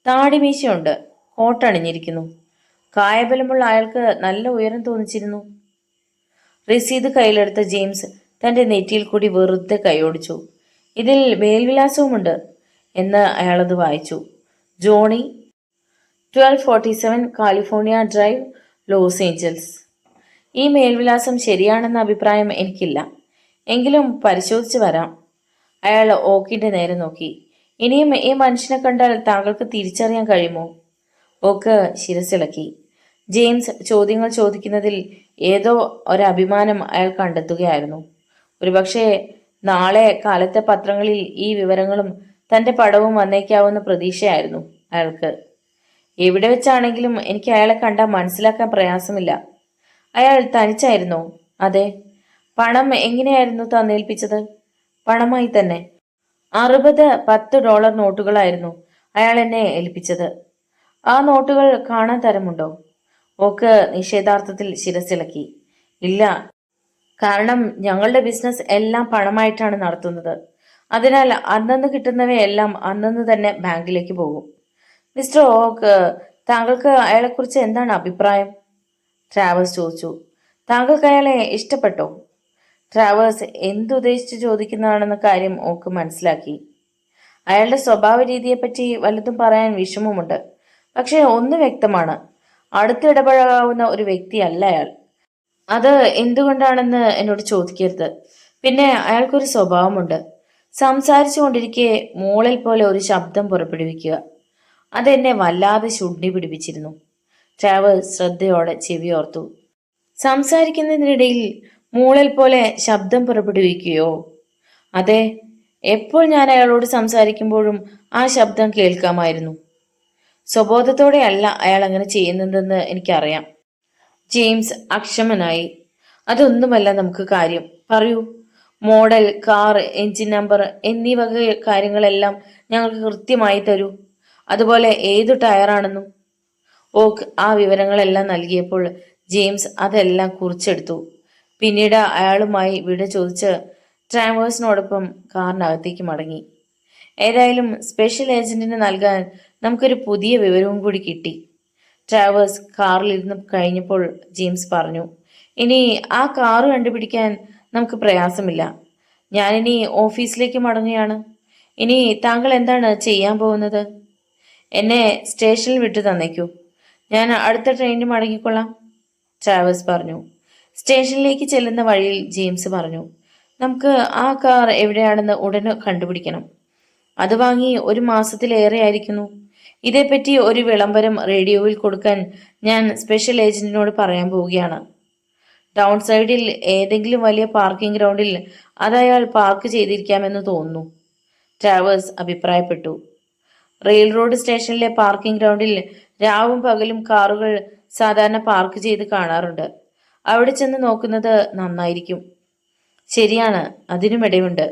താടിമീശയുണ്ട്, കോട്ടണിഞ്ഞിരിക്കുന്നു. കായബലമുള്ള അയാൾക്ക് നല്ല ഉയരം തോന്നിച്ചിരുന്നു. രസീത് കയ്യിലെടുത്ത ജെയിംസ് തന്റെ നെറ്റിയിൽ കൂടി വെറുതെ കൈയോടിച്ചു. ഇതിൽ മേൽവിലാസവുമുണ്ട് എന്ന് അയാളത് വായിച്ചു. Johnny, 1247 California Drive, Los Angeles. ഈ മേൽവിലാസം ശരിയാണെന്ന അഭിപ്രായം എനിക്കില്ല, എങ്കിലും പരിശോധിച്ച് വരാം. അയാൾ ഓക്കിന്റെ നേരെ നോക്കി. ഇനിയും ഈ മനുഷ്യനെ കണ്ടാൽ താങ്കൾക്ക് തിരിച്ചറിയാൻ കഴിയുമോ? ഓക്ക് ശിരസിളക്കി. ജെയിംസ് ചോദ്യങ്ങൾ ചോദിക്കുന്നതിൽ ഏതോ ഒരഭിമാനം അയാൾ കണ്ടെത്തുകയായിരുന്നു. ഒരുപക്ഷെ നാളെ കാലത്തെ പത്രങ്ങളിൽ ഈ വിവരങ്ങളും തന്റെ പടവും വന്നേക്കാവുന്ന പ്രതീക്ഷയായിരുന്നു അയാൾക്ക്. എവിടെ വെച്ചാണെങ്കിലും എനിക്ക് അയാളെ കണ്ടാൽ മനസ്സിലാക്കാൻ പ്രയാസമില്ല. അയാൾ തനിച്ചായിരുന്നോ? അതെ. പണം എങ്ങനെയായിരുന്നു തന്നേൽപ്പിച്ചത്? പണമായി തന്നെ. 60 $10 നോട്ടുകളായിരുന്നു അയാൾ എന്നെ ഏൽപ്പിച്ചത്. ആ നോട്ടുകൾ കാണാൻ തരമുണ്ടോ? ഓക്ക് നിഷേധാർത്ഥത്തിൽ ശിരസിളക്കി. ഇല്ല, കാരണം ഞങ്ങളുടെ ബിസിനസ് എല്ലാം പണമായിട്ടാണ് നടത്തുന്നത്. അതിനാൽ അന്നന്ന് കിട്ടുന്നവയെല്ലാം അന്നന്ന് തന്നെ ബാങ്കിലേക്ക് പോകും. മിസ്റ്റർ ഓക്ക്, താങ്കൾക്ക് അയാളെക്കുറിച്ച് എന്താണ് അഭിപ്രായം? ട്രാവേഴ്സ് ചോദിച്ചു. താങ്കൾക്ക് അയാളെ ഇഷ്ടപ്പെട്ടോ? ട്രാവേഴ്സ് എന്തുദ്ദേശിച്ച് ചോദിക്കുന്നതാണെന്ന കാര്യം ഓക്ക് മനസ്സിലാക്കി. അയാളുടെ സ്വഭാവ രീതിയെപ്പറ്റി വല്ലതും പറയാൻ വിഷമമുണ്ട്. പക്ഷെ ഒന്ന് വ്യക്തമാണ്, അടുത്തിടപഴകാവുന്ന ഒരു വ്യക്തിയല്ല അയാൾ. അത് എന്തുകൊണ്ടാണെന്ന് എന്നോട് ചോദിക്കരുത്. പിന്നെ അയാൾക്കൊരു സ്വഭാവമുണ്ട്. സംസാരിച്ചു കൊണ്ടിരിക്കെ മോളിൽ പോലെ ഒരു ശബ്ദം പുറപ്പെടുവിക്കുക. അതെന്നെ വല്ലാതെ ശുണ്ഠി പിടിപ്പിച്ചിരുന്നു. ട്രാവേഴ്സ് ശ്രദ്ധയോടെ ചെവിയോർത്തു. സംസാരിക്കുന്നതിനിടയിൽ മൂളൽ പോലെ ശബ്ദം പുറപ്പെടുവിക്കുകയോ? അതെ, എപ്പോൾ ഞാൻ അയാളോട് സംസാരിക്കുമ്പോഴും ആ ശബ്ദം കേൾക്കാമായിരുന്നു. സ്വബോധത്തോടെയല്ല അയാൾ അങ്ങനെ ചെയ്യുന്നതെന്ന് എനിക്കറിയാം. ജെയിംസ് അക്ഷമനായി. അതൊന്നുമല്ല നമുക്ക് കാര്യം. പറയൂ. മോഡൽ, കാർ, എഞ്ചിൻ നമ്പർ എന്നീ വക കാര്യങ്ങളെല്ലാം ഞങ്ങൾക്ക് കൃത്യമായി തരൂ. അതുപോലെ ഏതു ടയറാണെന്നും. ഓക്ക് ആ വിവരങ്ങളെല്ലാം നൽകിയപ്പോൾ ജെയിംസ് അതെല്ലാം കുറിച്ചെടുത്തു. പിന്നീട് അയാളുമായി വിട ചോദിച്ച് ട്രാവേഴ്സിനോടൊപ്പം കാറിനകത്തേക്ക് മടങ്ങി. ഏതായാലും സ്പെഷ്യൽ ഏജന്റിന് നൽകാൻ നമുക്കൊരു പുതിയ വിവരവും കൂടി കിട്ടി. ട്രാവേഴ്സ് കാറിലിരുന്ന് കഴിഞ്ഞപ്പോൾ ജെയിംസ് പറഞ്ഞു, ഇനി ആ കാറ് കണ്ടുപിടിക്കാൻ നമുക്ക് പ്രയാസമില്ല. ഞാനിനി ഓഫീസിലേക്ക് മടങ്ങുകയാണ്. ഇനി താങ്കൾ എന്താണ് ചെയ്യാൻ പോകുന്നത്? എന്നെ സ്റ്റേഷനിൽ വിട്ടു തന്നേക്കൂ. ഞാൻ അടുത്ത ട്രെയിനിന് മടങ്ങിക്കൊള്ളാം, ട്രാവേഴ്സ് പറഞ്ഞു. സ്റ്റേഷനിലേക്ക് ചെല്ലുന്ന വഴിയിൽ ജെയിംസ് പറഞ്ഞു, നമുക്ക് ആ കാർ എവിടെയാണെന്ന് ഉടനെ കണ്ടുപിടിക്കണം. അത് വാങ്ങി 1 മാസത്തിലേറെ ആയിരിക്കുന്നു. ഇതേപ്പറ്റി ഒരു വിളംബരം റേഡിയോയിൽ കൊടുക്കാൻ ഞാൻ സ്പെഷ്യൽ ഏജന്റിനോട് പറയാൻ പോവുകയാണ്. ടൗൺ സൈഡിൽ ഏതെങ്കിലും വലിയ പാർക്കിംഗ് ഗ്രൗണ്ടിൽ അതയാൾ പാർക്ക് ചെയ്തിരിക്കാമെന്ന് തോന്നുന്നു, ട്രാവേഴ്സ് അഭിപ്രായപ്പെട്ടു. റെയിൽ റോഡ് സ്റ്റേഷനിലെ പാർക്കിംഗ് ഗ്രൗണ്ടിൽ രാവും പകലും കാറുകൾ സാധാരണ പാർക്ക് ചെയ്ത് കാണാറുണ്ട്. അവിടെ ചെന്ന് നോക്കുന്നത് നന്നായിരിക്കും. ശരിയാണ്, അതിനും ഇടയുണ്ട്.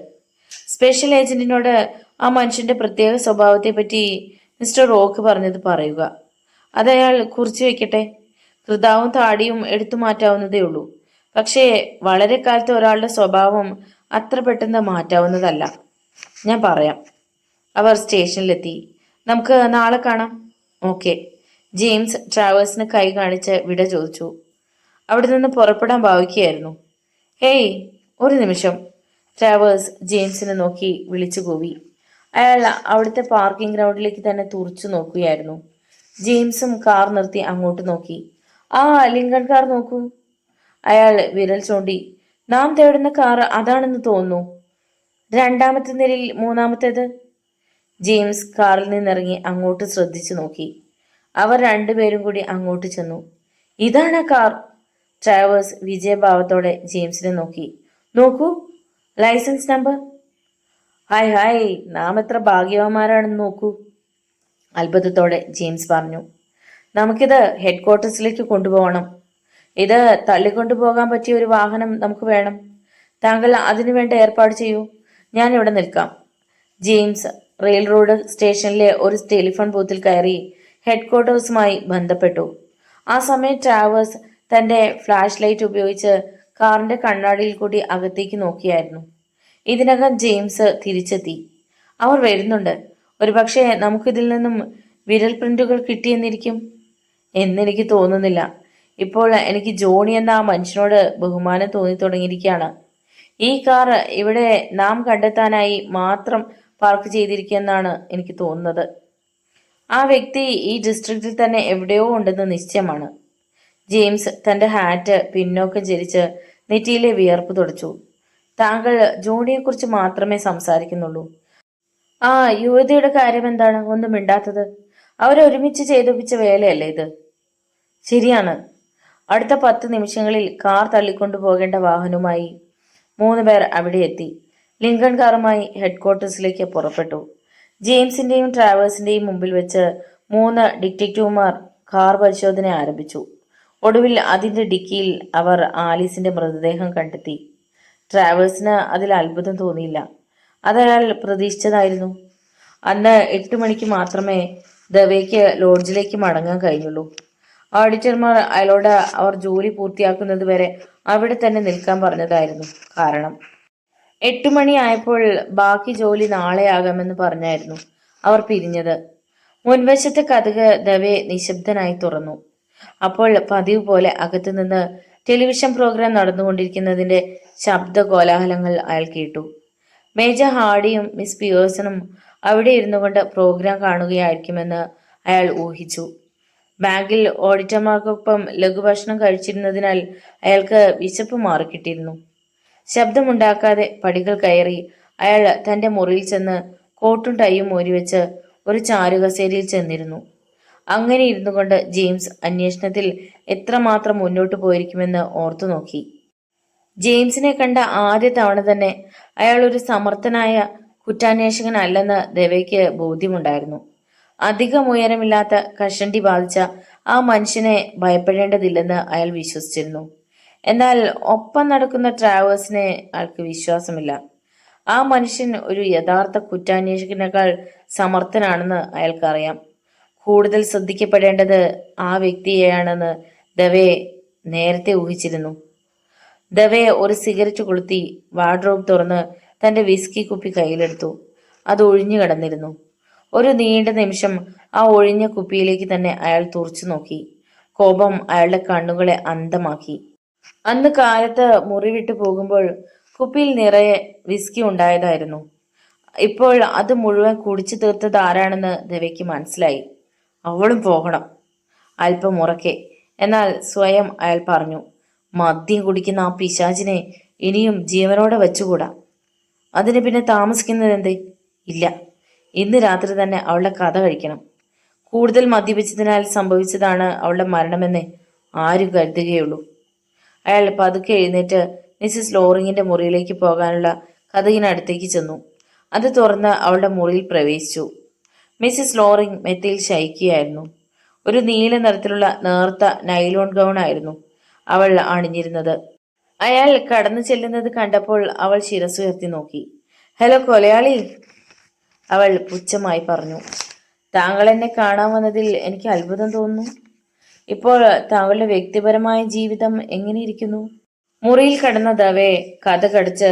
സ്പെഷ്യൽ ഏജന്റിനോട് ആ മനുഷ്യന്റെ പ്രത്യേക സ്വഭാവത്തെപ്പറ്റി മിസ്റ്റർ റോക്ക് പറഞ്ഞത് പറയുക. അതയാൾ കുറിച്ചു വെക്കട്ടെ. കൃതാവും താടിയും എടുത്തു മാറ്റാവുന്നതേ ഉള്ളൂ. പക്ഷേ വളരെ കാലത്ത് ഒരാളുടെ സ്വഭാവം അത്ര പെട്ടെന്ന് മാറ്റാവുന്നതല്ല. ഞാൻ പറയാം. അവർ സ്റ്റേഷനിലെത്തി. നമുക്ക് നാളെ കാണാം. ഓക്കെ. ജെയിംസ് ട്രാവേഴ്സിന് കൈ കാണിച്ച് വിട ചോദിച്ചു. അവിടെ നിന്ന് പുറപ്പെടാൻ ഭാവിക്കുകയായിരുന്നു. ഹേയ്, ഒരു നിമിഷം. ട്രാവേഴ്സ് ജെയിംസിനെ നോക്കി വിളിച്ചു കൂവി. അയാൾ അവിടുത്തെ പാർക്കിംഗ് ഗ്രൗണ്ടിലേക്ക് തന്നെ തുറച്ചു നോക്കുകയായിരുന്നു. ജെയിംസും കാർ നിർത്തി അങ്ങോട്ട് നോക്കി. ആ ലിങ്കൺ കാർ നോക്കൂ. അയാൾ വിരൽ ചൂണ്ടി. നാം തേടുന്ന കാർ അതാണെന്ന് തോന്നുന്നു. രണ്ടാമത്തെ നിലയിൽ മൂന്നാമത്തേത്. ജെയിംസ് കാറിൽ നിന്നിറങ്ങി അങ്ങോട്ട് ശ്രദ്ധിച്ചു നോക്കി. അവർ രണ്ടുപേരും കൂടി അങ്ങോട്ട് ചെന്നു. ഇതാണ് കാർ. ട്രാവേഴ്സ് വിജയഭാവത്തോടെ ജെയിംസിനെ നോക്കി. നോക്കൂ, ലൈസൻസ് നമ്പർ. ഹായ് ഹായ്, നാം എത്ര ഭാഗ്യവാന്മാരാണെന്ന് നോക്കൂ, അത്ഭുതത്തോടെ ജെയിംസ് പറഞ്ഞു. നമുക്കിത് ഹെഡ് ക്വാർട്ടേഴ്സിലേക്ക് കൊണ്ടുപോകണം. ഇത് തള്ളിക്കൊണ്ടുപോകാൻ പറ്റിയ ഒരു വാഹനം നമുക്ക് വേണം. താങ്കൾ അതിനുവേണ്ട ഏർപ്പാട് ചെയ്യൂ. ഞാൻ ഇവിടെ നിൽക്കാം. ജെയിംസ് റെയിൽ റോഡ് സ്റ്റേഷനിലെ ഒരു ടെലിഫോൺ ബൂത്തിൽ കയറി ഹെഡ് ക്വാർട്ടേഴ്സുമായി ബന്ധപ്പെട്ടു. ആ സമയം ട്രാവേഴ്സ് തന്റെ ഫ്ലാഷ് ലൈറ്റ് ഉപയോഗിച്ച് കാറിന്റെ കണ്ണാടിയിൽ കൂടി അകത്തേക്ക് നോക്കിയായിരുന്നു. ഇതിനകം ജെയിംസ് തിരിച്ചെത്തി. അവർ വരുന്നുണ്ട്. ഒരുപക്ഷെ നമുക്കിതിൽ നിന്നും വിരൽ പ്രിന്റുകൾ കിട്ടിയെന്നിരിക്കും. എന്നെനിക്ക് തോന്നുന്നില്ല. ഇപ്പോൾ എനിക്ക് ജോണി എന്ന ആ മനുഷ്യനോട് ബഹുമാനം തോന്നി തുടങ്ങിയിരിക്കുകയാണ്. ഈ കാർ ഇവിടെ നാം കണ്ടെത്താനായി മാത്രം പാർക്ക് ചെയ്തിരിക്കുമെന്നാണ് എനിക്ക് തോന്നുന്നത്. ആ വ്യക്തി ഈ ഡിസ്ട്രിക്റ്റിൽ തന്നെ എവിടെയോ ഉണ്ടെന്ന് നിശ്ചയമാണ്. ജെയിംസ് തന്റെ ഹാറ്റ് പിന്നോക്കം ചരിച്ച് നെറ്റിയിലെ വിയർപ്പ് തുടച്ചു. താങ്കൾ ജോണിയെക്കുറിച്ച് മാത്രമേ സംസാരിക്കുന്നുള്ളൂ. ആ യുവതിയുടെ കാര്യം എന്താണ് ഒന്നും മിണ്ടാത്തത്? അവരൊരുമിച്ച് ചെയ്തൊപ്പിച്ച വേലയല്ലേ ഇത്? ശരിയാണ്. അടുത്ത 10 നിമിഷങ്ങളിൽ കാർ തള്ളിക്കൊണ്ടു പോകേണ്ട വാഹനവുമായി 3 പേർ അവിടെ എത്തി. ലിങ്കൺ കാറുമായി ഹെഡ് ക്വാർട്ടേഴ്സിലേക്ക് പുറപ്പെട്ടു. ജെയിംസിന്റെയും ട്രാവേഴ്സിന്റെയും മുമ്പിൽ വെച്ച് 3 ഡിറ്റക്റ്റീവുമാർ കാർ പരിശോധന ആരംഭിച്ചു. ഒടുവിൽ അതിന്റെ ഡിക്കിയിൽ അവർ ആലീസിന്റെ മൃതദേഹം കണ്ടെത്തി. ട്രാവേഴ്സിന് അതിൽ അത്ഭുതം തോന്നിയില്ല. അതയാൾ പ്രതീക്ഷിച്ചതായിരുന്നു. അന്ന് 8 മണിക്ക് മാത്രമേ ദവയ്ക്ക് ലോഡ്ജിലേക്ക് മടങ്ങാൻ കഴിഞ്ഞുള്ളൂ. ഓഡിറ്റർമാർ അയാളോട് അവർ ജോലി പൂർത്തിയാക്കുന്നത് വരെ അവിടെ തന്നെ നിൽക്കാൻ പറഞ്ഞതായിരുന്നു. കാരണം 8 മണിയായപ്പോൾ ബാക്കി ജോലി നാളെയാകാമെന്ന് പറഞ്ഞായിരുന്നു അവർ പിരിഞ്ഞത്. മുൻവശത്തെ കതക് ദവെ നിശബ്ദനായി തുറന്നു. അപ്പോൾ പതിവ് പോലെ അകത്തുനിന്ന് ടെലിവിഷൻ പ്രോഗ്രാം നടന്നുകൊണ്ടിരിക്കുന്നതിന്റെ ശബ്ദ കോലാഹലങ്ങൾ അയാൾ കേട്ടു. മേജർ ഹാർഡിയും മിസ് പിയേഴ്സണും അവിടെ ഇരുന്നു കൊണ്ട് പ്രോഗ്രാം കാണുകയായിരിക്കുമെന്ന് അയാൾ ഊഹിച്ചു. ബാങ്കിൽ ഓഡിറ്റർമാർക്കൊപ്പം ലഘുഭക്ഷണം കഴിച്ചിരുന്നതിനാൽ അയാൾക്ക് വിശപ്പ് മാറിക്കിട്ടിയിരുന്നു. ശബ്ദമുണ്ടാക്കാതെ പടികൾ കയറി അയാൾ തന്റെ മുറിയിൽ ചെന്ന് കോട്ടും ടൈയും ഊരിവെച്ച് ഒരു ചാരുകസേരയിൽ ചെന്നിരുന്നു. അങ്ങനെ ഇരുന്നു കൊണ്ട് ജെയിംസ് അന്വേഷണത്തിൽ എത്രമാത്രം മുന്നോട്ട് പോയിരിക്കുമെന്ന് ഓർത്തു നോക്കി. ജെയിംസിനെ കണ്ട ആദ്യ തവണ തന്നെ അയാൾ ഒരു സമർത്ഥനായ കുറ്റാന്വേഷകനല്ലെന്ന് ദവയ്ക്ക് ബോധ്യമുണ്ടായിരുന്നു. അധികം ഉയരമില്ലാത്ത കഷണ്ടി ബാധിച്ച ആ മനുഷ്യനെ ഭയപ്പെടേണ്ടതില്ലെന്ന് അയാൾ വിശ്വസിച്ചിരുന്നു. എന്നാൽ ഒപ്പം നടക്കുന്ന ട്രാവേഴ്സിനെ അയാൾക്ക് വിശ്വാസമില്ല. ആ മനുഷ്യൻ ഒരു യഥാർത്ഥ കുറ്റാന്വേഷകനേക്കാൾ സമർത്ഥനാണെന്ന് അയാൾക്കറിയാം. കൂടുതൽ ശ്രദ്ധിക്കപ്പെടേണ്ടത് ആ വ്യക്തിയെയാണെന്ന് ദവെ നേരത്തെ ഊഹിച്ചിരുന്നു. ദവെ ഒരു സിഗരറ്റ് കൊളുത്തി വാർഡ്രോബ് തുറന്ന് തന്റെ വിസ്കി കുപ്പി കയ്യിലെടുത്തു. അത് ഒഴിഞ്ഞു കിടന്നിരുന്നു. ഒരു നീണ്ട നിമിഷം ആ ഒഴിഞ്ഞ കുപ്പിയിലേക്ക് തന്നെ അയാൾ തുറച്ചു നോക്കി. കോപം അയാളുടെ കണ്ണുകളെ അന്ധമാക്കി. അന്ന് കാലത്ത് മുറി വിട്ടു പോകുമ്പോൾ കുപ്പിയിൽ നിറയെ വിസ്കി ഉണ്ടായതായിരുന്നു. ഇപ്പോൾ അത് മുഴുവൻ കുടിച്ചു തീർത്തത് ആരാണെന്ന് ദവയ്ക്ക് മനസ്സിലായി. അവളും പോകണം. അല്പം ഉറക്കെ, എന്നാൽ സ്വയം അയാൾ പറഞ്ഞു. മദ്യം കുടിക്കുന്ന ആ പിശാചിനെ ഇനിയും ജീവനോടെ വെച്ചുകൂടാ. അതിന് പിന്നെ താമസിക്കുന്നതെന്തേ? ഇല്ല, ഇന്ന് രാത്രി തന്നെ അവളുടെ കഥ കഴിക്കണം. കൂടുതൽ മദ്യപിച്ചതിനാൽ സംഭവിച്ചതാണ് അവളുടെ മരണമെന്ന് ആരും കരുതുകയുള്ളൂ. അയാൾ പതുക്കെ എഴുന്നേറ്റ് മിസ്സിസ് ലോറിങ്ങിന്റെ മുറിയിലേക്ക് പോകാനുള്ള കതകിനടുത്തേക്ക് ചെന്നു. അത് തുറന്ന് അവളുടെ മുറിയിൽ പ്രവേശിച്ചു. മിസ്സിസ് ലോറിങ് മെത്തയിൽ ശയിക്കുകയായിരുന്നു. ഒരു നീല നിറത്തിലുള്ള നേർത്ത നൈലോൺ ഗൗണായിരുന്നു അവൾ അണിഞ്ഞിരുന്നത്. അയാൾ കടന്നു ചെല്ലുന്നത് കണ്ടപ്പോൾ അവൾ ശിരസുയർത്തി നോക്കി. ഹലോ കൊലയാളി, അവൾ പുച്ഛമായി പറഞ്ഞു. താങ്കൾ എന്നെ കാണാൻ വന്നതിൽ എനിക്ക് അത്ഭുതം തോന്നുന്നു. ഇപ്പോൾ താങ്കളുടെ വ്യക്തിപരമായ ജീവിതം എങ്ങനെയിരിക്കുന്നു? മുറിയിൽ കടന്ന ദവെ കഥകടിച്ച്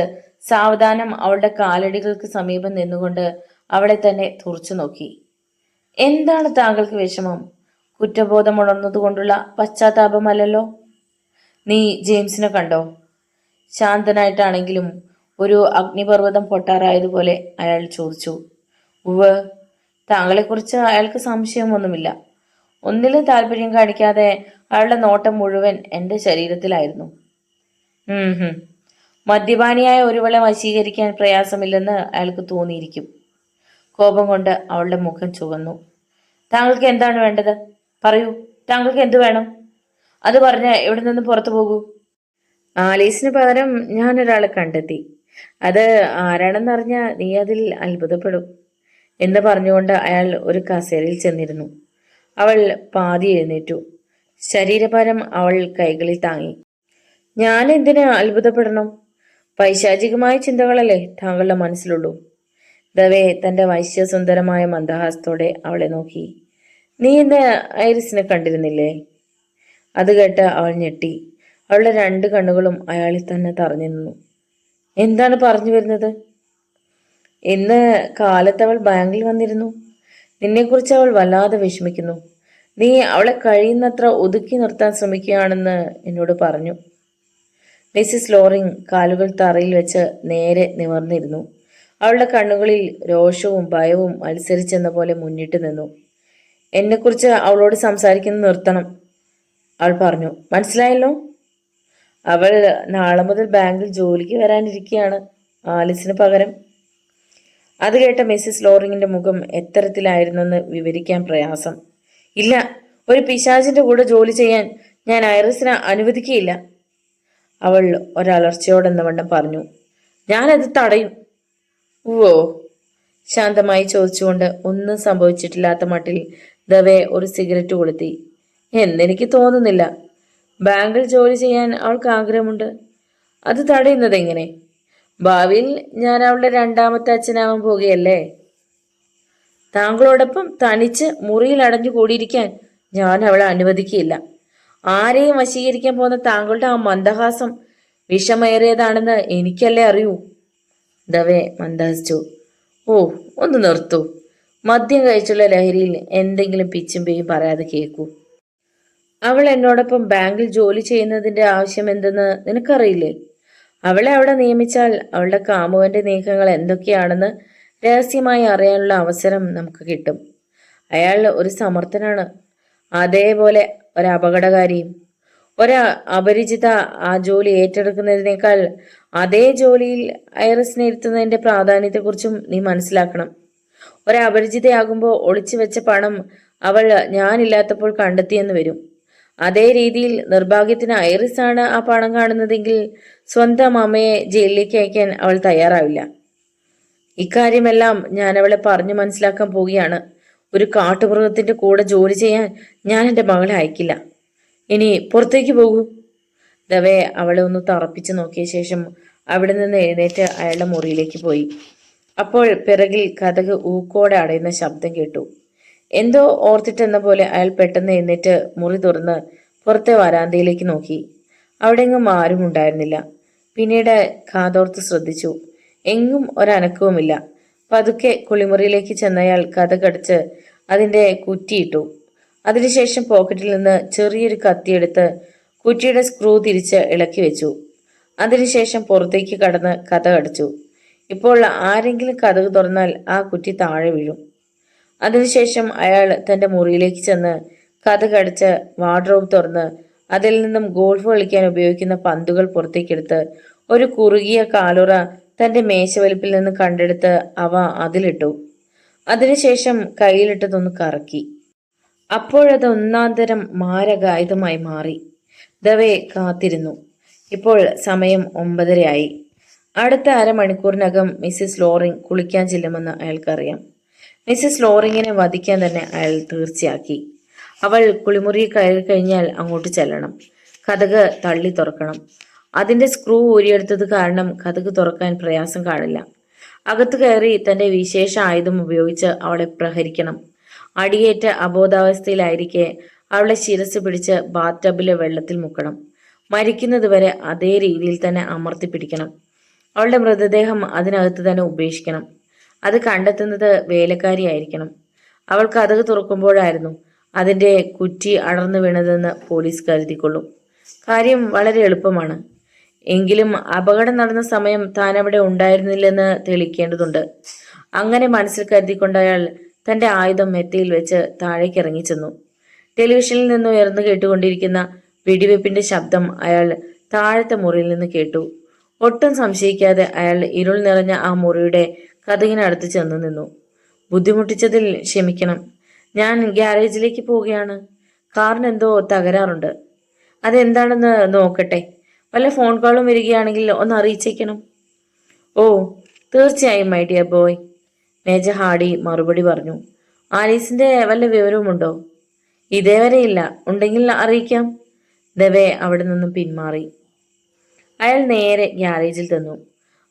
സാവധാനം അവളുടെ കാലടികൾക്ക് സമീപം നിന്നുകൊണ്ട് അവളെ തന്നെ തുറച്ചു നോക്കി. എന്താണ് താങ്കൾക്ക് വിഷമം? കുറ്റബോധം ഉണർന്നതുകൊണ്ടുള്ള പശ്ചാത്താപമല്ലല്ലോ. നീ ജെയിംസിനെ കണ്ടോ? ശാന്തനായിട്ടാണെങ്കിലും ഒരു അഗ്നിപർവ്വതം പൊട്ടാറായതുപോലെ അയാൾ ചോദിച്ചു. ഉവ്, താങ്കളെക്കുറിച്ച് അയാൾക്ക് സംശയമൊന്നുമില്ല. ഒന്നിലും താല്പര്യം കാണിക്കാതെ അയാളുടെ നോട്ടം മുഴുവൻ എൻ്റെ ശരീരത്തിലായിരുന്നു. മദ്യപാനിയായ ഒരുവളെ വശീകരിക്കാൻ പ്രയാസമില്ലെന്ന് അയാൾക്ക് തോന്നിയിരിക്കും. കോപം കൊണ്ട് അവളുടെ മുഖം ചുവന്നു. താങ്കൾക്ക് എന്താണ് വേണ്ടത്? പറയൂ, താങ്കൾക്ക് എന്തു വേണം? അത് പറഞ്ഞ് ഇവിടെ നിന്ന് പുറത്തു പോകൂ. ആലീസിന് പകരം ഞാനൊരാളെ കണ്ടെത്തി. അത് ആരാണെന്നറിഞ്ഞ നീ അതിൽ അത്ഭുതപ്പെടും എന്ന് പറഞ്ഞുകൊണ്ട് അയാൾ ഒരു കസേരയിൽ ചെന്നിരുന്നു. അവൾ പാതി എഴുന്നേറ്റു. ശരീരഭാരം അവൾ കൈകളിൽ താങ്ങി. ഞാൻ എന്തിന് അത്ഭുതപ്പെടണം? പൈശാചികമായ ചിന്തകളല്ലേ താങ്കളുടെ മനസ്സിലുള്ളൂ. ദവേ തന്റെ വശ്യസുന്ദരമായ മന്ദഹാസത്തോടെ അവളെ നോക്കി. നീ ഇന്ന് ഐറിസിനെ കണ്ടിരുന്നില്ലേ? അത് കേട്ട് അവൾ ഞെട്ടി. അവളുടെ 2 കണ്ണുകളും അയാളിൽ തന്നെ തറഞ്ഞു നിന്നു. എന്താണ് പറഞ്ഞു വരുന്നത്? ഇന്ന് കാലത്ത് അവൾ ബാങ്കിൽ വന്നിരുന്നു. നിന്നെക്കുറിച്ച് അവൾ വല്ലാതെ വിഷമിക്കുന്നു. നീ അവളെ കഴിയുന്നത്ര ഒതുക്കി നിർത്താൻ ശ്രമിക്കുകയാണെന്ന് എന്നോട് പറഞ്ഞു. മിസ്സിസ് ലോറിംഗ് കാലുകൾ തറയിൽ വെച്ച് നേരെ നിവർന്നിരുന്നു. അവളുടെ കണ്ണുകളിൽ രോഷവും ഭയവും മത്സരിച്ചെന്ന പോലെ മുന്നിട്ട് നിന്നു. എന്നെക്കുറിച്ച് അവളോട് സംസാരിക്കുന്നത് നിർത്തണം, അവൾ പറഞ്ഞു. മനസ്സിലായല്ലോ? അവൾ നാളെ മുതൽ ബാങ്കിൽ ജോലിക്ക് വരാനിരിക്കുകയാണ്, ആലിസിന് പകരം. അത് കേട്ട മിസ്സിസ് ലോറിങ്ങിന്റെ മുഖം എത്തരത്തിലായിരുന്നെന്ന് വിവരിക്കാൻ പ്രയാസം. ഇല്ല, ഒരു പിശാചിന്റെ കൂടെ ജോലി ചെയ്യാൻ ഞാൻ ഐറിസിനെ അനുവദിക്കുകയില്ല, അവൾ ഒരലർച്ചയോടെന്ന വണ്ണം പറഞ്ഞു. ഞാനത് തടയും. ഓ, ശാന്തമായി ചോദിച്ചുകൊണ്ട് ഒന്നും സംഭവിച്ചിട്ടില്ലാത്ത മട്ടിൽ ദവെ ഒരു സിഗരറ്റ് കൊളുത്തി. എന്നെനിക്ക് തോന്നുന്നില്ല. ബാങ്കിൽ ജോലി ചെയ്യാൻ അവൾക്ക് ആഗ്രഹമുണ്ട്. അത് തടയുന്നത് എങ്ങനെ? ഭാവിയിൽ ഞാൻ അവളുടെ 2ാമത്തെ അച്ഛനാവാൻ പോകുകയല്ലേ. താങ്കളോടൊപ്പം തനിച്ച് മുറിയിൽ അടഞ്ഞു കൂടിയിരിക്കാൻ ഞാൻ അവളെ അനുവദിക്കുകയില്ല. ആരെയും വശീകരിക്കാൻ പോകുന്ന താങ്കളുടെ ആ മന്ദഹാസം വിഷമേറിയതാണെന്ന് എനിക്കല്ലേ അറിയൂ. ദവേ മന്ദഹസിച്ചു. ഓ, ഒന്ന് നിർത്തൂ. മദ്യം കഴിച്ചുള്ള ലഹരിയിൽ എന്തെങ്കിലും പിച്ചും പേയും പറയാതെ കേൾക്കൂ. അവൾ എന്നോടൊപ്പം ബാങ്കിൽ ജോലി ചെയ്യുന്നതിന്റെ ആവശ്യം എന്തെന്ന് നിനക്കറിയില്ലേ? അവളെ അവിടെ നിയമിച്ചാൽ അവളുടെ കാമുകന്റെ നീക്കങ്ങൾ എന്തൊക്കെയാണെന്ന് രഹസ്യമായി അറിയാനുള്ള അവസരം നമുക്ക് കിട്ടും. അയാൾ ഒരു സമർത്ഥനാണ്, അതേപോലെ ഒരു അപകടകാരിയും. അപരിചിത ആ ജോലി ഏറ്റെടുക്കുന്നതിനേക്കാൾ അതേ ജോലിയിൽ ഐറിസിനെ ഇരുത്തുന്നതിന്റെ പ്രാധാന്യത്തെക്കുറിച്ചും നീ മനസ്സിലാക്കണം. അപരിചിതയാകുമ്പോൾ ഒളിച്ചു വെച്ച പണം അവൾ ഞാനില്ലാത്തപ്പോൾ കണ്ടെത്തിയെന്ന് വരും. അതേ രീതിയിൽ നിർഭാഗ്യത്തിന് ഐറിസാണ് ആ പണം കാണുന്നതെങ്കിൽ സ്വന്തം അമ്മയെ ജയിലിലേക്ക് അയക്കാൻ അവൾ തയ്യാറാവില്ല. ഇക്കാര്യമെല്ലാം ഞാൻ അവളെ പറഞ്ഞു മനസ്സിലാക്കാൻ പോവുകയാണ്. ഒരു കാട്ടുമൃഗത്തിന്റെ കൂടെ ജോലി ചെയ്യാൻ ഞാൻ എൻ്റെ മകളെ അയക്കില്ല. ഇനി പുറത്തേക്ക് പോകൂ. ദവേ അവളെ ഒന്ന് തറപ്പിച്ചു നോക്കിയ ശേഷം അവിടെ നിന്ന് എഴുന്നേറ്റ് അയാളുടെ മുറിയിലേക്ക് പോയി. അപ്പോൾ പിറകിൽ കതക് ഊക്കോടെ അടയുന്ന ശബ്ദം കേട്ടു. എന്തോ ഓർത്തിട്ടെന്ന പോലെ അയാൾ പെട്ടെന്ന് എഴുന്നേറ്റ് മുറി തുറന്ന് പുറത്തെ വരാന്തയിലേക്ക് നോക്കി. അവിടെങ്ങും ആരും ഉണ്ടായിരുന്നില്ല. പിന്നീട് കാതോർത്ത് ശ്രദ്ധിച്ചു. എങ്ങും ഒരനക്കവുമില്ല. പതുക്കെ കുളിമുറിയിലേക്ക് ചെന്നയാൾ കതകടച്ച് അതിന്റെ കുറ്റിയിട്ടു. അതിനുശേഷം പോക്കറ്റിൽ നിന്ന് ചെറിയൊരു കത്തിയെടുത്ത് കുറ്റിയുടെ സ്ക്രൂ തിരിച്ച് ഇളക്കി വെച്ചു. അതിനുശേഷം പുറത്തേക്ക് കടന്ന് കതകടച്ചു. ഇപ്പോൾ ആരെങ്കിലും കതക് തുറന്നാൽ ആ കുറ്റി താഴെ വീഴും. അതിനുശേഷം അയാൾ തന്റെ മുറിയിലേക്ക് ചെന്ന് കതകടച്ച് വാർഡ്രോബ് തുറന്ന് അതിൽ നിന്നും ഗോൾഫ് കളിക്കാൻ ഉപയോഗിക്കുന്ന പന്തുകൾ പുറത്തേക്കെടുത്ത് ഒരു കുറുകിയ കാലുറ തന്റെ മേശവലിപ്പിൽ നിന്ന് കണ്ടെടുത്ത് അവ അതിലിട്ടു. അതിനുശേഷം കയ്യിലിട്ടതൊന്ന് കറക്കി. അപ്പോഴത് ഒന്നാന്തരം മാരകായുധമായി മാറി. ദവേ കാത്തിരുന്നു. ഇപ്പോൾ സമയം 9:30 അടുത്ത അരമണിക്കൂറിനകം മിസ്സിസ് ലോറിംഗ് കുളിക്കാൻ ചെല്ലുമെന്ന് അയാൾക്കറിയാം. മിസ്സിസ് ലോറിങ്ങിനെ വധിക്കാൻ തന്നെ അയാൾ തീർച്ചയാക്കി. അവൾ കുളിമുറിയിൽ കയറി കഴിഞ്ഞാൽ അങ്ങോട്ട് ചെല്ലണം. കതക് തള്ളി തുറക്കണം. അതിന്റെ സ്ക്രൂ ഊരിയെടുത്തത് കാരണം കതക് തുറക്കാൻ പ്രയാസം കാണില്ല. അകത്ത് കയറി തന്റെ വിശേഷ ആയുധം ഉപയോഗിച്ച് അവളെ പ്രഹരിക്കണം. അടിയേറ്റ അബോധാവസ്ഥയിലായിരിക്കെ അവളെ ശിരസ് പിടിച്ച് ബാത്ത് ടബിലെ വെള്ളത്തിൽ മുക്കണം. മരിക്കുന്നതുവരെ അതേ രീതിയിൽ തന്നെ അമർത്തി പിടിക്കണം. അവളുടെ മൃതദേഹം അതിനകത്ത് തന്നെ ഉപേക്ഷിക്കണം. അത് കണ്ടെത്തുന്നത് വേലക്കാരിയായിരിക്കണം. അവൾ കതക് തുറക്കുമ്പോഴായിരുന്നു അതിന്റെ കുറ്റി അടർന്നു വീണതെന്ന് പോലീസ് കരുതിക്കൊള്ളും. കാര്യം വളരെ എളുപ്പമാണ്. എങ്കിലും അപകടം നടന്ന സമയം താൻ അവിടെ ഉണ്ടായിരുന്നില്ലെന്ന് തെളിയിക്കേണ്ടതുണ്ട്. അങ്ങനെ മനസ്സിൽ കരുതിക്കൊണ്ട് അയാൾ തന്റെ ആയുധം മെത്തയിൽ വെച്ച് താഴേക്ക് ഇറങ്ങി ചെന്നു. ടെലിവിഷനിൽ നിന്ന് ഉയർന്നു കേട്ടുകൊണ്ടിരിക്കുന്ന വെടിവെപ്പിന്റെ ശബ്ദം അയാൾ താഴത്തെ മുറിയിൽ നിന്ന് കേട്ടു. ഒട്ടും സംശയിക്കാതെ അയാൾ ഇരുൾ നിറഞ്ഞ ആ മുറിയുടെ കതകിനടുത്ത് ചെന്നു നിന്നു. ബുദ്ധിമുട്ടിച്ചതിൽ ക്ഷമിക്കണം. ഞാൻ ഗ്യാരേജിലേക്ക് പോവുകയാണ്. കാറിന് എന്തോ തകരാറുണ്ട്. അതെന്താണെന്ന് നോക്കട്ടെ. വല്ല ഫോൺ കോളും വരികയാണെങ്കിൽ ഒന്ന് അറിയിച്ചേക്കണം. ഓ, തീർച്ചയായും my dear boy, Major Hardy മറുപടി പറഞ്ഞു. ആലീസിന്റെ വല്ല വിവരവുമുണ്ടോ? ഇതേവരെ ഇല്ല. ഉണ്ടെങ്കിൽ അറിയിക്കാം. ദവേ അവിടെ നിന്നും പിന്മാറി. അയാൾ നേരെ ഗ്യാരേജിൽ തന്നു.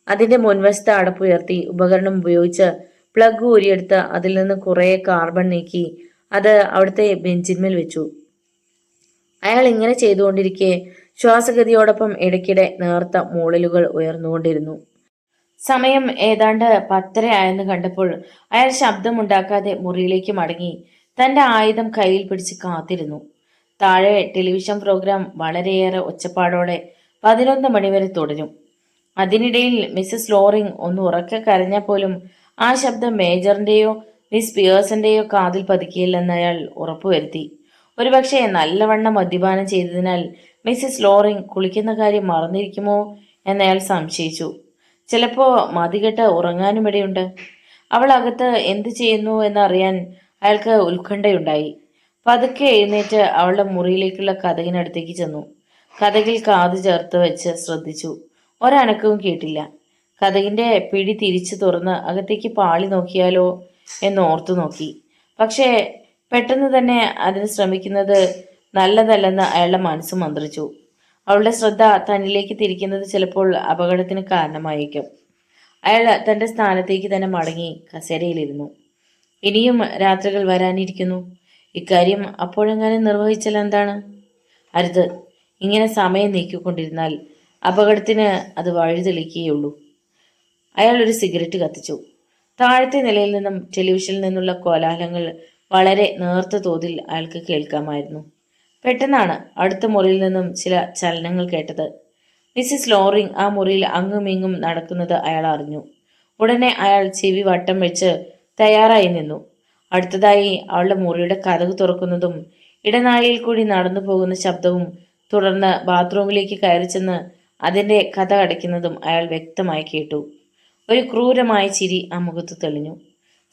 അതിന്റെ മുൻവശത്തെ അടപ്പുയർത്തി ഉപകരണം ഉപയോഗിച്ച് പ്ലഗ് ഊരിയെടുത്ത് അതിൽ നിന്ന് കുറെ കാർബൺ നീക്കി അത് അവിടുത്തെ ബെഞ്ചിന്മേൽ വെച്ചു. അയാൾ ഇങ്ങനെ ചെയ്തുകൊണ്ടിരിക്കെ ശ്വാസഗതിയോടൊപ്പം ഇടയ്ക്കിടെ നേർത്ത മൂളലുകൾ ഉയർന്നുകൊണ്ടിരുന്നു. സമയം ഏതാണ്ട് 10:30 ആയെന്ന് കണ്ടപ്പോൾ അയാൾ ശബ്ദമുണ്ടാക്കാതെ മുറിയിലേക്ക് മടങ്ങി തന്റെ ആയുധം കയ്യിൽ പിടിച്ച് കാത്തിരുന്നു. താഴെ ടെലിവിഷൻ പ്രോഗ്രാം വളരെയേറെ ഒച്ചപ്പാടോടെ 11 മണിവരെ തുടരും. അതിനിടയിൽ മിസ്സസ് ലോറിംഗ് ഒന്ന് ഉറക്കെ കരഞ്ഞാൽ പോലും ആ ശബ്ദം മേജറിന്റെയോ മിസ് പിയേഴ്സന്റെയോ കാതിൽ പതിക്കില്ലെന്ന് അയാൾ ഉറപ്പുവരുത്തി. ഒരുപക്ഷെ നല്ലവണ്ണം മദ്യപാനം ചെയ്തതിനാൽ മിസ്സസ് ലോറിംഗ് കുളിക്കുന്ന കാര്യം മറന്നിരിക്കുമോ എന്നയാൾ സംശയിച്ചു. ചിലപ്പോ മതികെട്ട് ഉറങ്ങാനുമിടയുണ്ട്. അവൾ അകത്ത് എന്തു ചെയ്യുന്നു എന്നറിയാൻ അയാൾക്ക് ഉത്കണ്ഠയുണ്ടായി. പതുക്കെ എഴുന്നേറ്റ് അവളുടെ മുറിയിലേക്കുള്ള കതകിനടുത്തേക്ക് ചെന്നു. കതകിൽ കാത് ചേർത്ത് വെച്ച് ശ്രദ്ധിച്ചു. ഒരനക്കവും കേട്ടില്ല. കതകിന്റെ പിടി തിരിച്ചു തുറന്ന് അകത്തേക്ക് പാളി നോക്കിയാലോ എന്ന് ഓർത്തു നോക്കി. പക്ഷേ പെട്ടെന്ന് തന്നെ അതിന് ശ്രമിക്കുന്നത് നല്ലതല്ലെന്ന് അയാളുടെ മനസ്സ് മന്ത്രിച്ചു. അവളുടെ ശ്രദ്ധ തന്നിലേക്ക് തിരിക്കുന്നത് ചിലപ്പോൾ അപകടത്തിന് കാരണമായേക്കും. അയാൾ തന്റെ സ്ഥാനത്തേക്ക് തന്നെ മടങ്ങി കസേരയിലിരുന്നു. ഇനിയും രാത്രികൾ വരാനിരിക്കുന്നു. ഇക്കാര്യം അപ്പോഴെങ്ങാനും നിർവഹിച്ചാൽ എന്താണ്? അരുത്. ഇങ്ങനെ സമയം നീക്കിക്കൊണ്ടിരുന്നാൽ അപകടത്തിന് അത് വഴിതെളിക്കുകയുള്ളൂ. അയാൾ ഒരു സിഗരറ്റ് കത്തിച്ചു. താഴത്തെ നിലയിൽ നിന്നും ടെലിവിഷനിൽ നിന്നുള്ള കോലാഹലങ്ങൾ വളരെ നേർത്ത തോതിൽ അയാൾക്ക് കേൾക്കാമായിരുന്നു. പെട്ടെന്നാണ് അടുത്ത മുറിയിൽ നിന്നും ചില ചലനങ്ങൾ കേട്ടത്. മിസ്സിസ് ലോറിംഗ് ആ മുറിയിൽ അങ്ങുമിങ്ങും നടക്കുന്നത് അയാൾ അറിഞ്ഞു. ഉടനെ അയാൾ ചെവി വട്ടം വെച്ച് തയ്യാറായി നിന്നു. അടുത്തതായി അവളുടെ മുറിയുടെ കതക് തുറക്കുന്നതും ഇടനാഴിയിൽ കൂടി നടന്നു പോകുന്ന ശബ്ദവും തുടർന്ന് ബാത്റൂമിലേക്ക് കയറി ചെന്ന് അതിന്റെ കഥ അടയ്ക്കുന്നതും അയാൾ വ്യക്തമായി കേട്ടു. ഒരു ക്രൂരമായ ചിരി ആ മുഖത്ത് തെളിഞ്ഞു.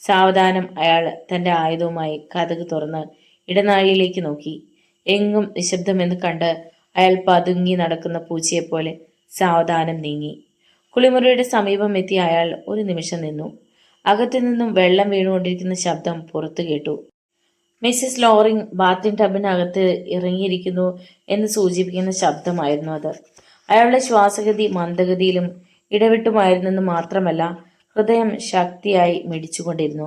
സാവധാനം അയാൾ തന്റെ ആയുധവുമായി കതക് തുറന്ന് ഇടനാഴിയിലേക്ക് നോക്കി. എങ്ങും നിശബ്ദമെന്ന് കണ്ട് അയാൾ പതുങ്ങി നടക്കുന്ന പൂച്ചയെപ്പോലെ സാവധാനം നീങ്ങി. കുളിമുറിയുടെ സമീപം എത്തിയ അയാൾ ഒരു നിമിഷം നിന്നു. അകത്തു നിന്നും വെള്ളം വീണുകൊണ്ടിരിക്കുന്ന ശബ്ദം പുറത്തു കേട്ടു. മിസ്സിസ് ലോറിംഗ് ബാത്തിൻ ടബിനകത്ത് ഇറങ്ങിയിരിക്കുന്നു എന്ന് സൂചിപ്പിക്കുന്ന ശബ്ദമായിരുന്നു അത്. അയാളുടെ ശ്വാസഗതി മന്ദഗതിയിലും ഇടവിട്ടുമായിരുന്നെന്ന് മാത്രമല്ല, ഹൃദയം ശക്തിയായി മിടിച്ചുകൊണ്ടിരുന്നു.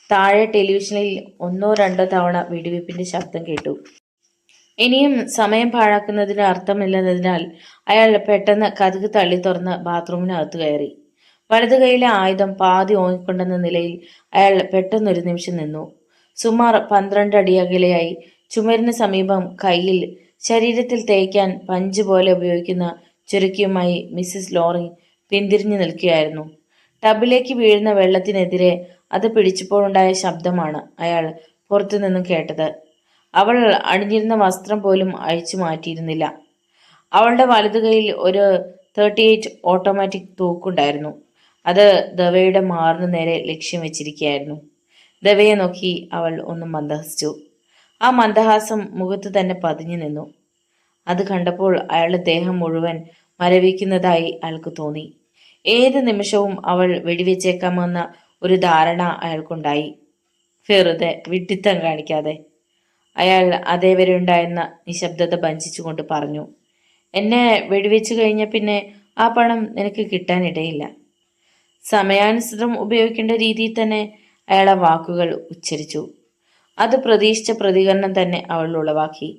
താഴെ ടെലിവിഷനിൽ 1-2 തവണ വെടിവെപ്പിന്റെ ശബ്ദം കേട്ടു. ഇനിയും സമയം പാഴാക്കുന്നതിന് അർത്ഥമില്ലെന്നതിനാൽ അയാൾ പെട്ടെന്ന് കതക് തള്ളി തുറന്ന് ബാത്റൂമിനകത്ത് കയറി. വലതു കൈയിലെ ആയുധം പാതി ഓങ്ങിക്കൊണ്ടെന്ന നിലയിൽ അയാൾ പെട്ടെന്നൊരു നിമിഷം നിന്നു. സുമാർ 12 അടി അകലെയായി ചുമരിന് സമീപം കയ്യിൽ ശരീരത്തിൽ തേയ്ക്കാൻ പഞ്ച് പോലെ ഉപയോഗിക്കുന്ന ചുരുക്കിയുമായി മിസ്സിസ് ലോറിംഗ് പിന്തിരിഞ്ഞു നിൽക്കുകയായിരുന്നു. ടബിലേക്ക് വീഴുന്ന വെള്ളത്തിനെതിരെ അത് പിടിച്ചപ്പോഴുണ്ടായ ശബ്ദമാണ് അയാൾ പുറത്തുനിന്നും കേട്ടത്. അവൾ അണിഞ്ഞിരുന്ന വസ്ത്രം പോലും അഴിച്ചു മാറ്റിയിരുന്നില്ല. അവളുടെ വലതു കൈയിൽ ഒരു 38 ഓട്ടോമാറ്റിക് തോക്കുണ്ടായിരുന്നു. അത് ദവയുടെ മാറിനു നേരെ ലക്ഷ്യം വെച്ചിരിക്കുകയായിരുന്നു. ദവയെ നോക്കി അവൾ ഒന്ന് മന്ദഹസിച്ചു. ആ മന്ദഹാസം മുഖത്ത് തന്നെ പതിഞ്ഞു നിന്നു. അത് കണ്ടപ്പോൾ അയാളുടെ ദേഹം മുഴുവൻ മരവിക്കുന്നതായി അയാൾക്ക് തോന്നി. ഏത് നിമിഷവും അവൾ വെടിവെച്ചേക്കാമെന്ന ഒരു ധാരണ അയാൾക്കുണ്ടായി. വെറുതെ വിഡ്ഢിത്തം കാണിക്കാതെ. അയാൾ അതേവരെ ഉണ്ടായിരുന്ന നിശബ്ദത ഭഞ്ചിച്ചുകൊണ്ട് പറഞ്ഞു. എന്നെ വെടിവെച്ചു കഴിഞ്ഞ പിന്നെ ആ പണം നിനക്ക് കിട്ടാനിടയില്ല. സമയാനുസൃതം ഉപയോഗിക്കേണ്ട രീതിയിൽ തന്നെ അയാൾ ആ വാക്കുകൾ ഉച്ചരിച്ചു. അത് പ്രതീക്ഷിച്ച പ്രതികരണം തന്നെ അവൾ ഉളവാക്കി.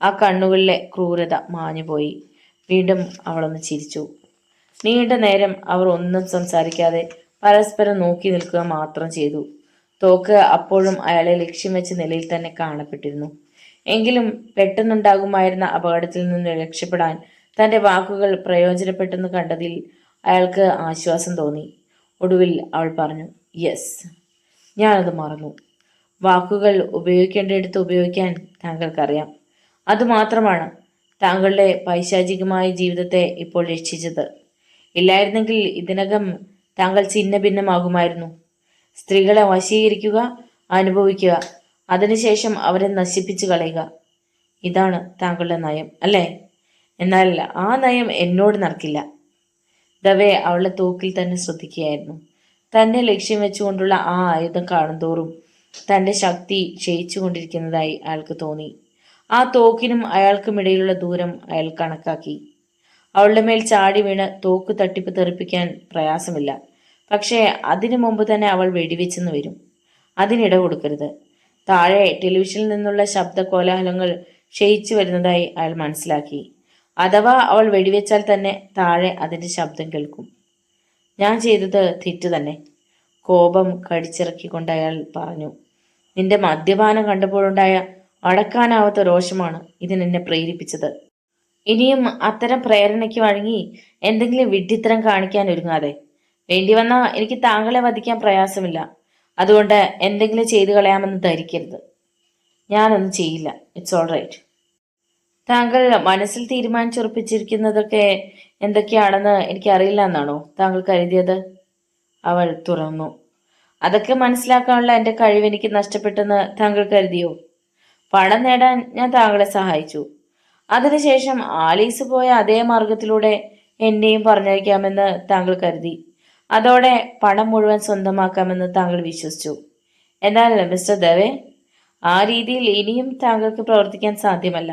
ആ കണ്ണുകളിലെ ക്രൂരത മാഞ്ഞുപോയി. വീണ്ടും അവളൊന്ന് ചിരിച്ചു. നീണ്ട നേരം അവർ ഒന്നും സംസാരിക്കാതെ പരസ്പരം നോക്കി നിൽക്കുക മാത്രം ചെയ്തു. തോക്ക് അപ്പോഴും അയാളെ ലക്ഷ്യം വെച്ച നിലയിൽ തന്നെ കാണപ്പെട്ടിരുന്നു. എങ്കിലും പെട്ടെന്നുണ്ടാകുമായിരുന്ന അപകടത്തിൽ നിന്ന് രക്ഷപ്പെടാൻ തന്റെ വാക്കുകൾ പ്രയോജനപ്പെട്ടെന്ന് കണ്ടതിൽ അയാൾക്ക് ആശ്വാസം തോന്നി. ഒടുവിൽ അവൾ പറഞ്ഞു, യെസ്, ഞാനത് മറന്നു. വാക്കുകൾ ഉപയോഗിക്കേണ്ടിടത്ത് ഉപയോഗിക്കാൻ താങ്കൾക്കറിയാം. അതുമാത്രമാണ് താങ്കളുടെ പൈശാചികമായ ജീവിതത്തെ ഇപ്പോൾ രക്ഷിച്ചത്. ഇല്ലായിരുന്നെങ്കിൽ ഇതിനകം താങ്കൾ ഛിന്ന ഭിന്നമാകുമായിരുന്നു. സ്ത്രീകളെ വശീകരിക്കുക, അനുഭവിക്കുക, അതിനുശേഷം അവരെ നശിപ്പിച്ചു കളയുക. ഇതാണ് താങ്കളുടെ നയം, അല്ലേ? എന്നാൽ ആ നയം എന്നോട് നടക്കില്ല. ദവേ അവളുടെ തോക്കിൽ തന്നെ ശ്രദ്ധിക്കുകയായിരുന്നു. തന്നെ ലക്ഷ്യം വെച്ചുകൊണ്ടുള്ള ആ ആയുധം കാണുന്തോറും തന്റെ ശക്തി ക്ഷയിച്ചു കൊണ്ടിരിക്കുന്നതായി അയാൾക്ക് തോന്നി. ആ തോക്കിനും അയാൾക്കുമിടയിലുള്ള ദൂരം അയാൾ കണക്കാക്കി. അവളുടെ മേൽ ചാടി വീണ് തോക്ക് തട്ടിപ്പ് തെറിപ്പിക്കാൻ പ്രയാസമില്ല. പക്ഷേ അതിനു മുമ്പ് തന്നെ അവൾ വെടിവെച്ചെന്ന് വരും. അതിനിട കൊടുക്കരുത്. താഴെ ടെലിവിഷനിൽ നിന്നുള്ള ശബ്ദ കോലാഹലങ്ങൾ ക്ഷയിച്ചു വരുന്നതായി അയാൾ മനസ്സിലാക്കി. അഥവാ അവൾ വെടിവെച്ചാൽ തന്നെ താഴെ അതിന്റെ ശബ്ദം കേൾക്കും. ഞാൻ ചെയ്തത് തെറ്റ് തന്നെ, കോപം കടിച്ചിറക്കിക്കൊണ്ട് അയാൾ പറഞ്ഞു. നിന്റെ മദ്യപാനം കണ്ടപ്പോഴുണ്ടായ അടക്കാനാവാത്ത രോഷമാണ് ഇതിനെന്നെ പ്രേരിപ്പിച്ചത്. ഇനിയും അത്തരം പ്രേരണയ്ക്ക് വഴങ്ങി എന്തെങ്കിലും വിഡ്ഢിത്തരം കാണിക്കാൻ ഒരുങ്ങാതെ. വേണ്ടി വന്നാൽ എനിക്ക് താങ്കളെ വധിക്കാൻ പ്രയാസമില്ല. അതുകൊണ്ട് എന്തെങ്കിലും ചെയ്തു കളയാമെന്ന് ധരിക്കരുത്. ഞാനൊന്നും ചെയ്യില്ല. It's all right. താങ്കൾ മനസ്സിൽ തീരുമാനിച്ചുറപ്പിച്ചിരിക്കുന്നതൊക്കെ എന്തൊക്കെയാണെന്ന് എനിക്കറിയില്ല എന്നാണോ താങ്കൾ കരുതിയത്? അവൾ തുറന്നു. അതൊക്കെ മനസ്സിലാക്കാനുള്ള എൻ്റെ കഴിവ് എനിക്ക് നഷ്ടപ്പെട്ടെന്ന് താങ്കൾ കരുതിയോ? പണം നേടാൻ ഞാൻ താങ്കളെ സഹായിച്ചു. അതിനുശേഷം ആലീസ് പോയ അതേ മാർഗത്തിലൂടെ എന്നെയും പറഞ്ഞയക്കാമെന്ന് താങ്കൾ കരുതി. അതോടെ പണം മുഴുവൻ സ്വന്തമാക്കാമെന്ന് താങ്കൾ വിശ്വസിച്ചു. എന്നാൽ മിസ്റ്റർ ദവേ, ആ രീതിയിൽ ഇനിയും താങ്കൾക്ക് പ്രവർത്തിക്കാൻ സാധ്യമല്ല.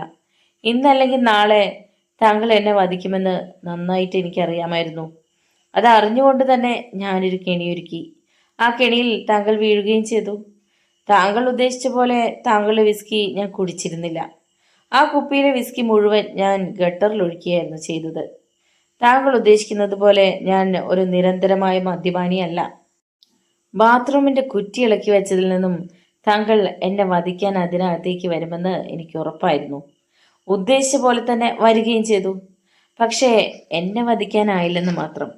ഇന്നല്ലെങ്കിൽ നാളെ താങ്കൾ എന്നെ വധിക്കുമെന്ന് നന്നായിട്ട് എനിക്കറിയാമായിരുന്നു. അത് അറിഞ്ഞുകൊണ്ട് തന്നെ ഞാനൊരു കെണിയൊരുക്കി. ആ കെണിയിൽ താങ്കൾ വീഴുകയും ചെയ്തു. താങ്കൾ ഉദ്ദേശിച്ച പോലെ താങ്കളുടെ വിസ്കി ഞാൻ കുടിച്ചിരുന്നില്ല. ആ കുപ്പിയിലെ വിസ്കി മുഴുവൻ ഞാൻ ഗട്ടറിൽ ഒഴിക്കുകയായിരുന്നു ചെയ്തത്. താങ്കൾ ഉദ്ദേശിക്കുന്നത് പോലെ ഞാൻ ഒരു നിരന്തരമായ മദ്യപാനിയല്ല. ബാത്റൂമിന്റെ കുറ്റി ഇളക്കി വെച്ചതിൽ നിന്നും താങ്കൾ എന്നെ വധിക്കാൻ അതിനകത്തേക്ക് വരുമെന്ന് എനിക്ക് ഉറപ്പായിരുന്നു. ഉദ്ദേശിച്ച പോലെ തന്നെ വരികയും ചെയ്തു. പക്ഷേ എന്നെ വധിക്കാനായില്ലെന്ന് മാത്രം.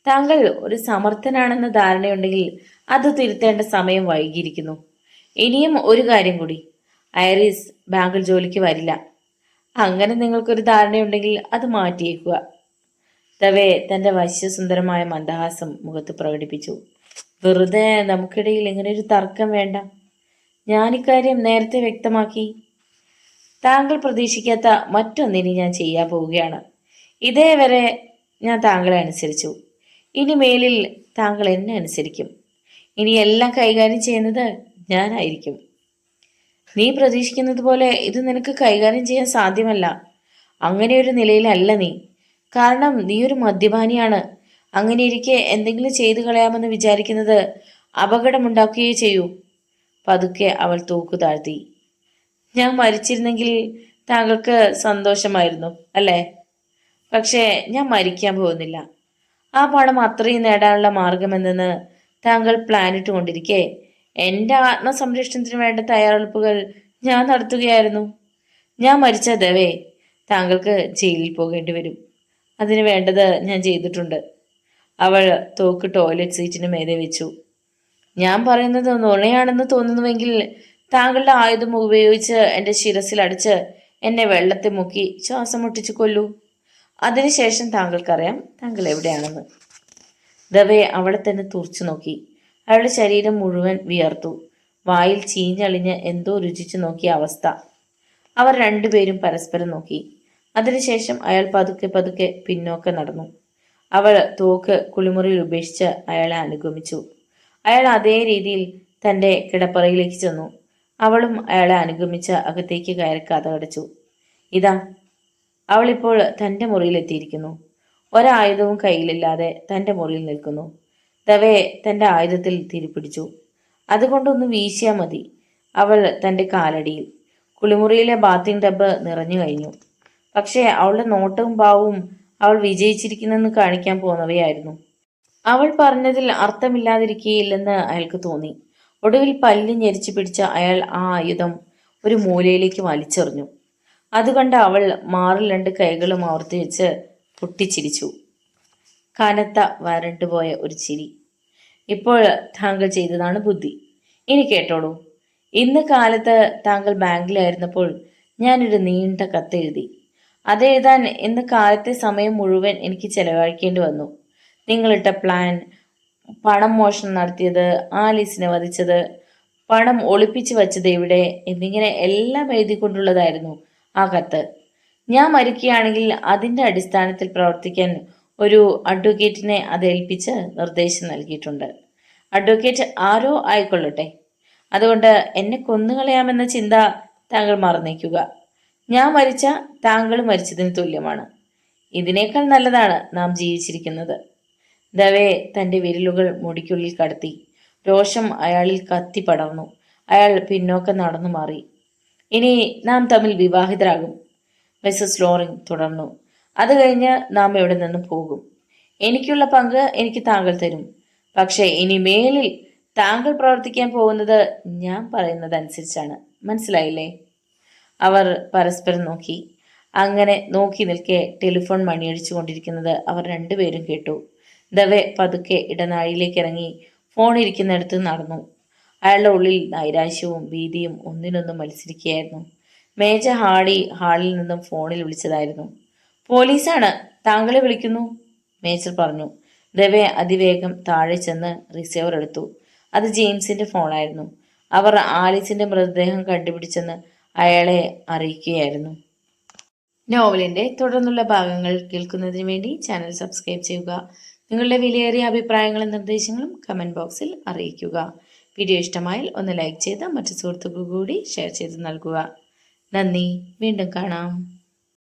താങ്കൾ ഒരു സമർത്ഥനാണെന്ന ധാരണയുണ്ടെങ്കിൽ അത് തിരുത്തേണ്ട സമയം വൈകിയിരിക്കുന്നു. ഇനിയും ഒരു കാര്യം കൂടി, ഐറിസ് ബാങ്കിൽ ജോലിക്ക് വരില്ല. അങ്ങനെ നിങ്ങൾക്കൊരു ധാരണയുണ്ടെങ്കിൽ അത് മാറ്റിയേക്കുക. തവേ തന്റെ വശ്യസുന്ദരമായ മന്ദഹാസം മുഖത്ത് പ്രകടിപ്പിച്ചു. വെറുതെ നമുക്കിടയിൽ ഇങ്ങനെ ഒരു തർക്കം വേണ്ട. ഞാനിക്കാര്യം നേരത്തെ വ്യക്തമാക്കി. താങ്കൾ പ്രതീക്ഷിക്കാത്ത മറ്റൊന്നിനി ഞാൻ ചെയ്യാൻ പോവുകയാണ്. ഇതേവരെ ഞാൻ താങ്കളെ അനുസരിച്ചു. ഇനി മേലിൽ താങ്കൾ എന്നെ അനുസരിക്കും. ഇനി എല്ലാം കൈകാര്യം ചെയ്യുന്നത് ഞാനായിരിക്കും. നീ പ്രതീക്ഷിക്കുന്നത് പോലെ ഇത് നിനക്ക് കൈകാര്യം ചെയ്യാൻ സാധ്യമല്ല. അങ്ങനെ ഒരു നിലയിലല്ല നീ. കാരണം നീ ഒരു മദ്യപാനിയാണ്. അങ്ങനെയിരിക്കെ എന്തെങ്കിലും ചെയ്തു കളയാമെന്ന് വിചാരിക്കുന്നത് അപകടമുണ്ടാക്കുകയേ ചെയ്യൂ. പതുക്കെ അവൾ തൂക്കു താഴ്ത്തി. ഞാൻ മരിച്ചിരുന്നെങ്കിൽ താങ്കൾക്ക് സന്തോഷമായിരുന്നു, അല്ലേ? പക്ഷേ ഞാൻ മരിക്കാൻ പോകുന്നില്ല. ആ പണം അത്രയും നേടാനുള്ള മാർഗമെന്തെന്ന് താങ്കൾ പ്ലാനിട്ട് കൊണ്ടിരിക്കെ എൻ്റെ ആത്മസംരക്ഷണത്തിന് വേണ്ട തയ്യാറെടുപ്പുകൾ ഞാൻ നടത്തുകയായിരുന്നു. ഞാൻ മരിച്ച ദവേ താങ്കൾക്ക് ജയിലിൽ പോകേണ്ടി വരും. അതിന് വേണ്ടത് ഞാൻ ചെയ്തിട്ടുണ്ട്. അവൾ തോക്ക് ടോയ്ലറ്റ് സീറ്റിന് മേലെ വെച്ചു. ഞാൻ പറയുന്നത് നുണയാണെന്ന് തോന്നുന്നുവെങ്കിൽ താങ്കളുടെ ആയുധം ഉപയോഗിച്ച് എൻ്റെ ശിരസിൽ അടിച്ച് എന്നെ വെള്ളത്തിൽ മുക്കി ശ്വാസം മുട്ടിച്ച് കൊല്ലൂ. അതിനുശേഷം താങ്കൾക്കറിയാം താങ്കൾ എവിടെയാണെന്ന്. ദവേ അവളെ തന്നെ തുറച്ചു നോക്കി. അയാളുടെ ശരീരം മുഴുവൻ വിയർത്തു. വായിൽ ചീഞ്ഞളിഞ്ഞ് എന്തോ രുചിച്ചു നോക്കിയ അവസ്ഥ. അവർ രണ്ടുപേരും പരസ്പരം നോക്കി. അതിനുശേഷം അയാൾ പതുക്കെ പതുക്കെ പിന്നോക്കം നടന്നു. അവൾ തോക്ക് കുളിമുറിയിൽ ഉപേക്ഷിച്ച് അയാളെ അനുഗമിച്ചു. അയാൾ അതേ രീതിയിൽ തൻ്റെ കിടപ്പറയിലേക്ക് ചെന്നു. അവളും അയാളെ അനുഗമിച്ച് അകത്തേക്ക് കയറി കതകടച്ചു. ഇതാ, അവളിപ്പോൾ തൻ്റെ മുറിയിലെത്തിയിരിക്കുന്നു. ഒരായുധവും കയ്യിലില്ലാതെ തൻ്റെ മുറിയിൽ നിൽക്കുന്നു. ദവേ തൻ്റെ ആയുധത്തിൽ തിരിപ്പിടിച്ചു. അതുകൊണ്ടൊന്ന് വീശിയാൽ മതി. അവൾ തൻ്റെ കാലടിയിൽ. കുളിമുറിയിലെ ബാത്തിങ് ടബ് നിറഞ്ഞു കഴിഞ്ഞു. പക്ഷേ അവളുടെ നോട്ടവും ഭാവവും അവൾ വിജയിച്ചിരിക്കുന്നെന്ന് കാണിക്കാൻ പോന്നവയായിരുന്നു. അവൾ പറഞ്ഞതിൽ അർത്ഥമില്ലാതിരിക്കുകയില്ലെന്ന് അയാൾക്ക് തോന്നി. ഒടുവിൽ പല്ല് ഞെരിച്ചു പിടിച്ച അയാൾ ആ ആയുധം ഒരു മൂലയിലേക്ക് വലിച്ചെറിഞ്ഞു. അതുകണ്ട് അവൾ മാറിൽ 2 കൈകളും ആവർത്തി വെച്ച് പൊട്ടിച്ചിരിച്ചു. കനത്ത വരണ്ടുപോയ ഒരു ചിരി. ഇപ്പോൾ താങ്കൾ ചെയ്തതാണ് ബുദ്ധി. ഇനി കേട്ടോളൂ. ഇന്ന് കാലത്ത് താങ്കൾ ബാങ്കിലായിരുന്നപ്പോൾ ഞാനൊരു നീണ്ട കത്തെഴുതി. അതെഴുതാൻ ഇന്ന് കാലത്തെ സമയം മുഴുവൻ എനിക്ക് ചെലവഴിക്കേണ്ടി വന്നു. നിങ്ങളിട്ട പ്ലാൻ, പണം മോഷണം നടത്തിയത്, ആലീസിനെ വധിച്ചത്, പണം ഒളിപ്പിച്ചു വച്ചത് എവിടെ എന്നിങ്ങനെ എല്ലാം എഴുതിക്കൊണ്ടുള്ളതായിരുന്നു ആ കത്ത്. ഞാൻ മരിക്കുകയാണെങ്കിൽ അതിൻ്റെ അടിസ്ഥാനത്തിൽ പ്രവർത്തിക്കാൻ ഒരു അഡ്വക്കേറ്റിനെ അത് ഏൽപ്പിച്ച് നിർദ്ദേശം നൽകിയിട്ടുണ്ട്. അഡ്വക്കേറ്റ് ആരോ ആയിക്കൊള്ളട്ടെ. അതുകൊണ്ട് എന്നെ കൊന്നുകളയാമെന്ന ചിന്ത താങ്കൾ മറന്നേക്കുക. ഞാൻ മരിച്ച താങ്കൾ മരിച്ചതിന് തുല്യമാണ്. ഇതിനേക്കാൾ നല്ലതാണ് നാം ജീവിച്ചിരിക്കുന്നത്. ദവേ തൻ്റെ വിരലുകൾ മുടിക്കുള്ളിൽ കടത്തി. രോഷം അയാളിൽ കത്തി പടർന്നു. അയാൾ പിന്നോക്കം നടന്നു മാറി. ഇനി നാം തമ്മിൽ വിവാഹിതരാകും, മിസ്സസ് ലോറിംഗ് തുടർന്നു. അത് കഴിഞ്ഞ് നാം ഇവിടെ നിന്ന് പോകും. എനിക്കുള്ള പങ്ക് എനിക്ക് താങ്കൾ തരും. പക്ഷേ ഇനി മേലിൽ താങ്കൾ പ്രവർത്തിക്കാൻ പോകുന്നത് ഞാൻ പറയുന്നതനുസരിച്ചാണ്. മനസ്സിലായില്ലേ? അവർ പരസ്പരം നോക്കി. അങ്ങനെ നോക്കി നിൽക്കെ ടെലിഫോൺ മണിയടിച്ചു കൊണ്ടിരിക്കുന്നത് അവർ രണ്ടുപേരും കേട്ടു. ദവെ പതുക്കെ ഇടനാഴിയിലേക്ക് ഇറങ്ങി ഫോൺ ഇരിക്കുന്നിടത്ത് നടന്നു. അയാളുടെ ഉള്ളിൽ നൈരാശ്യവും ഭീതിയും ഒന്നിനൊന്നും മത്സരിക്കുകയായിരുന്നു. മേജ ഹാളിൽ നിന്നും ഫോണിൽ വിളിച്ചതായിരുന്നു. പോലീസാണ്, താങ്കളെ വിളിക്കുന്നു, മേജർ പറഞ്ഞു. ദവെ അതിവേഗം താഴെ ചെന്ന് റിസീവർ എടുത്തു. അത് ജെയിംസിന്റെ ഫോണായിരുന്നു. അവർ ആലിസിന്റെ മൃതദേഹം കണ്ടുപിടിച്ചെന്ന് അയാളെ അറിയിക്കുകയായിരുന്നു. നോവലിന്റെ തുടർന്നുള്ള ഭാഗങ്ങൾ കേൾക്കുന്നതിന് വേണ്ടി ചാനൽ സബ്സ്ക്രൈബ് ചെയ്യുക. നിങ്ങളുടെ വിലയേറിയ അഭിപ്രായങ്ങളും നിർദ്ദേശങ്ങളും കമന്റ് ബോക്സിൽ അറിയിക്കുക. വീഡിയോ ഇഷ്ടമായാൽ ഒന്ന് ലൈക്ക് ചെയ്ത് മറ്റു സുഹൃത്തുക്കൾക്ക് കൂടി ഷെയർ ചെയ്ത് നൽകുക. നന്ദി. വീണ്ടും കാണാം.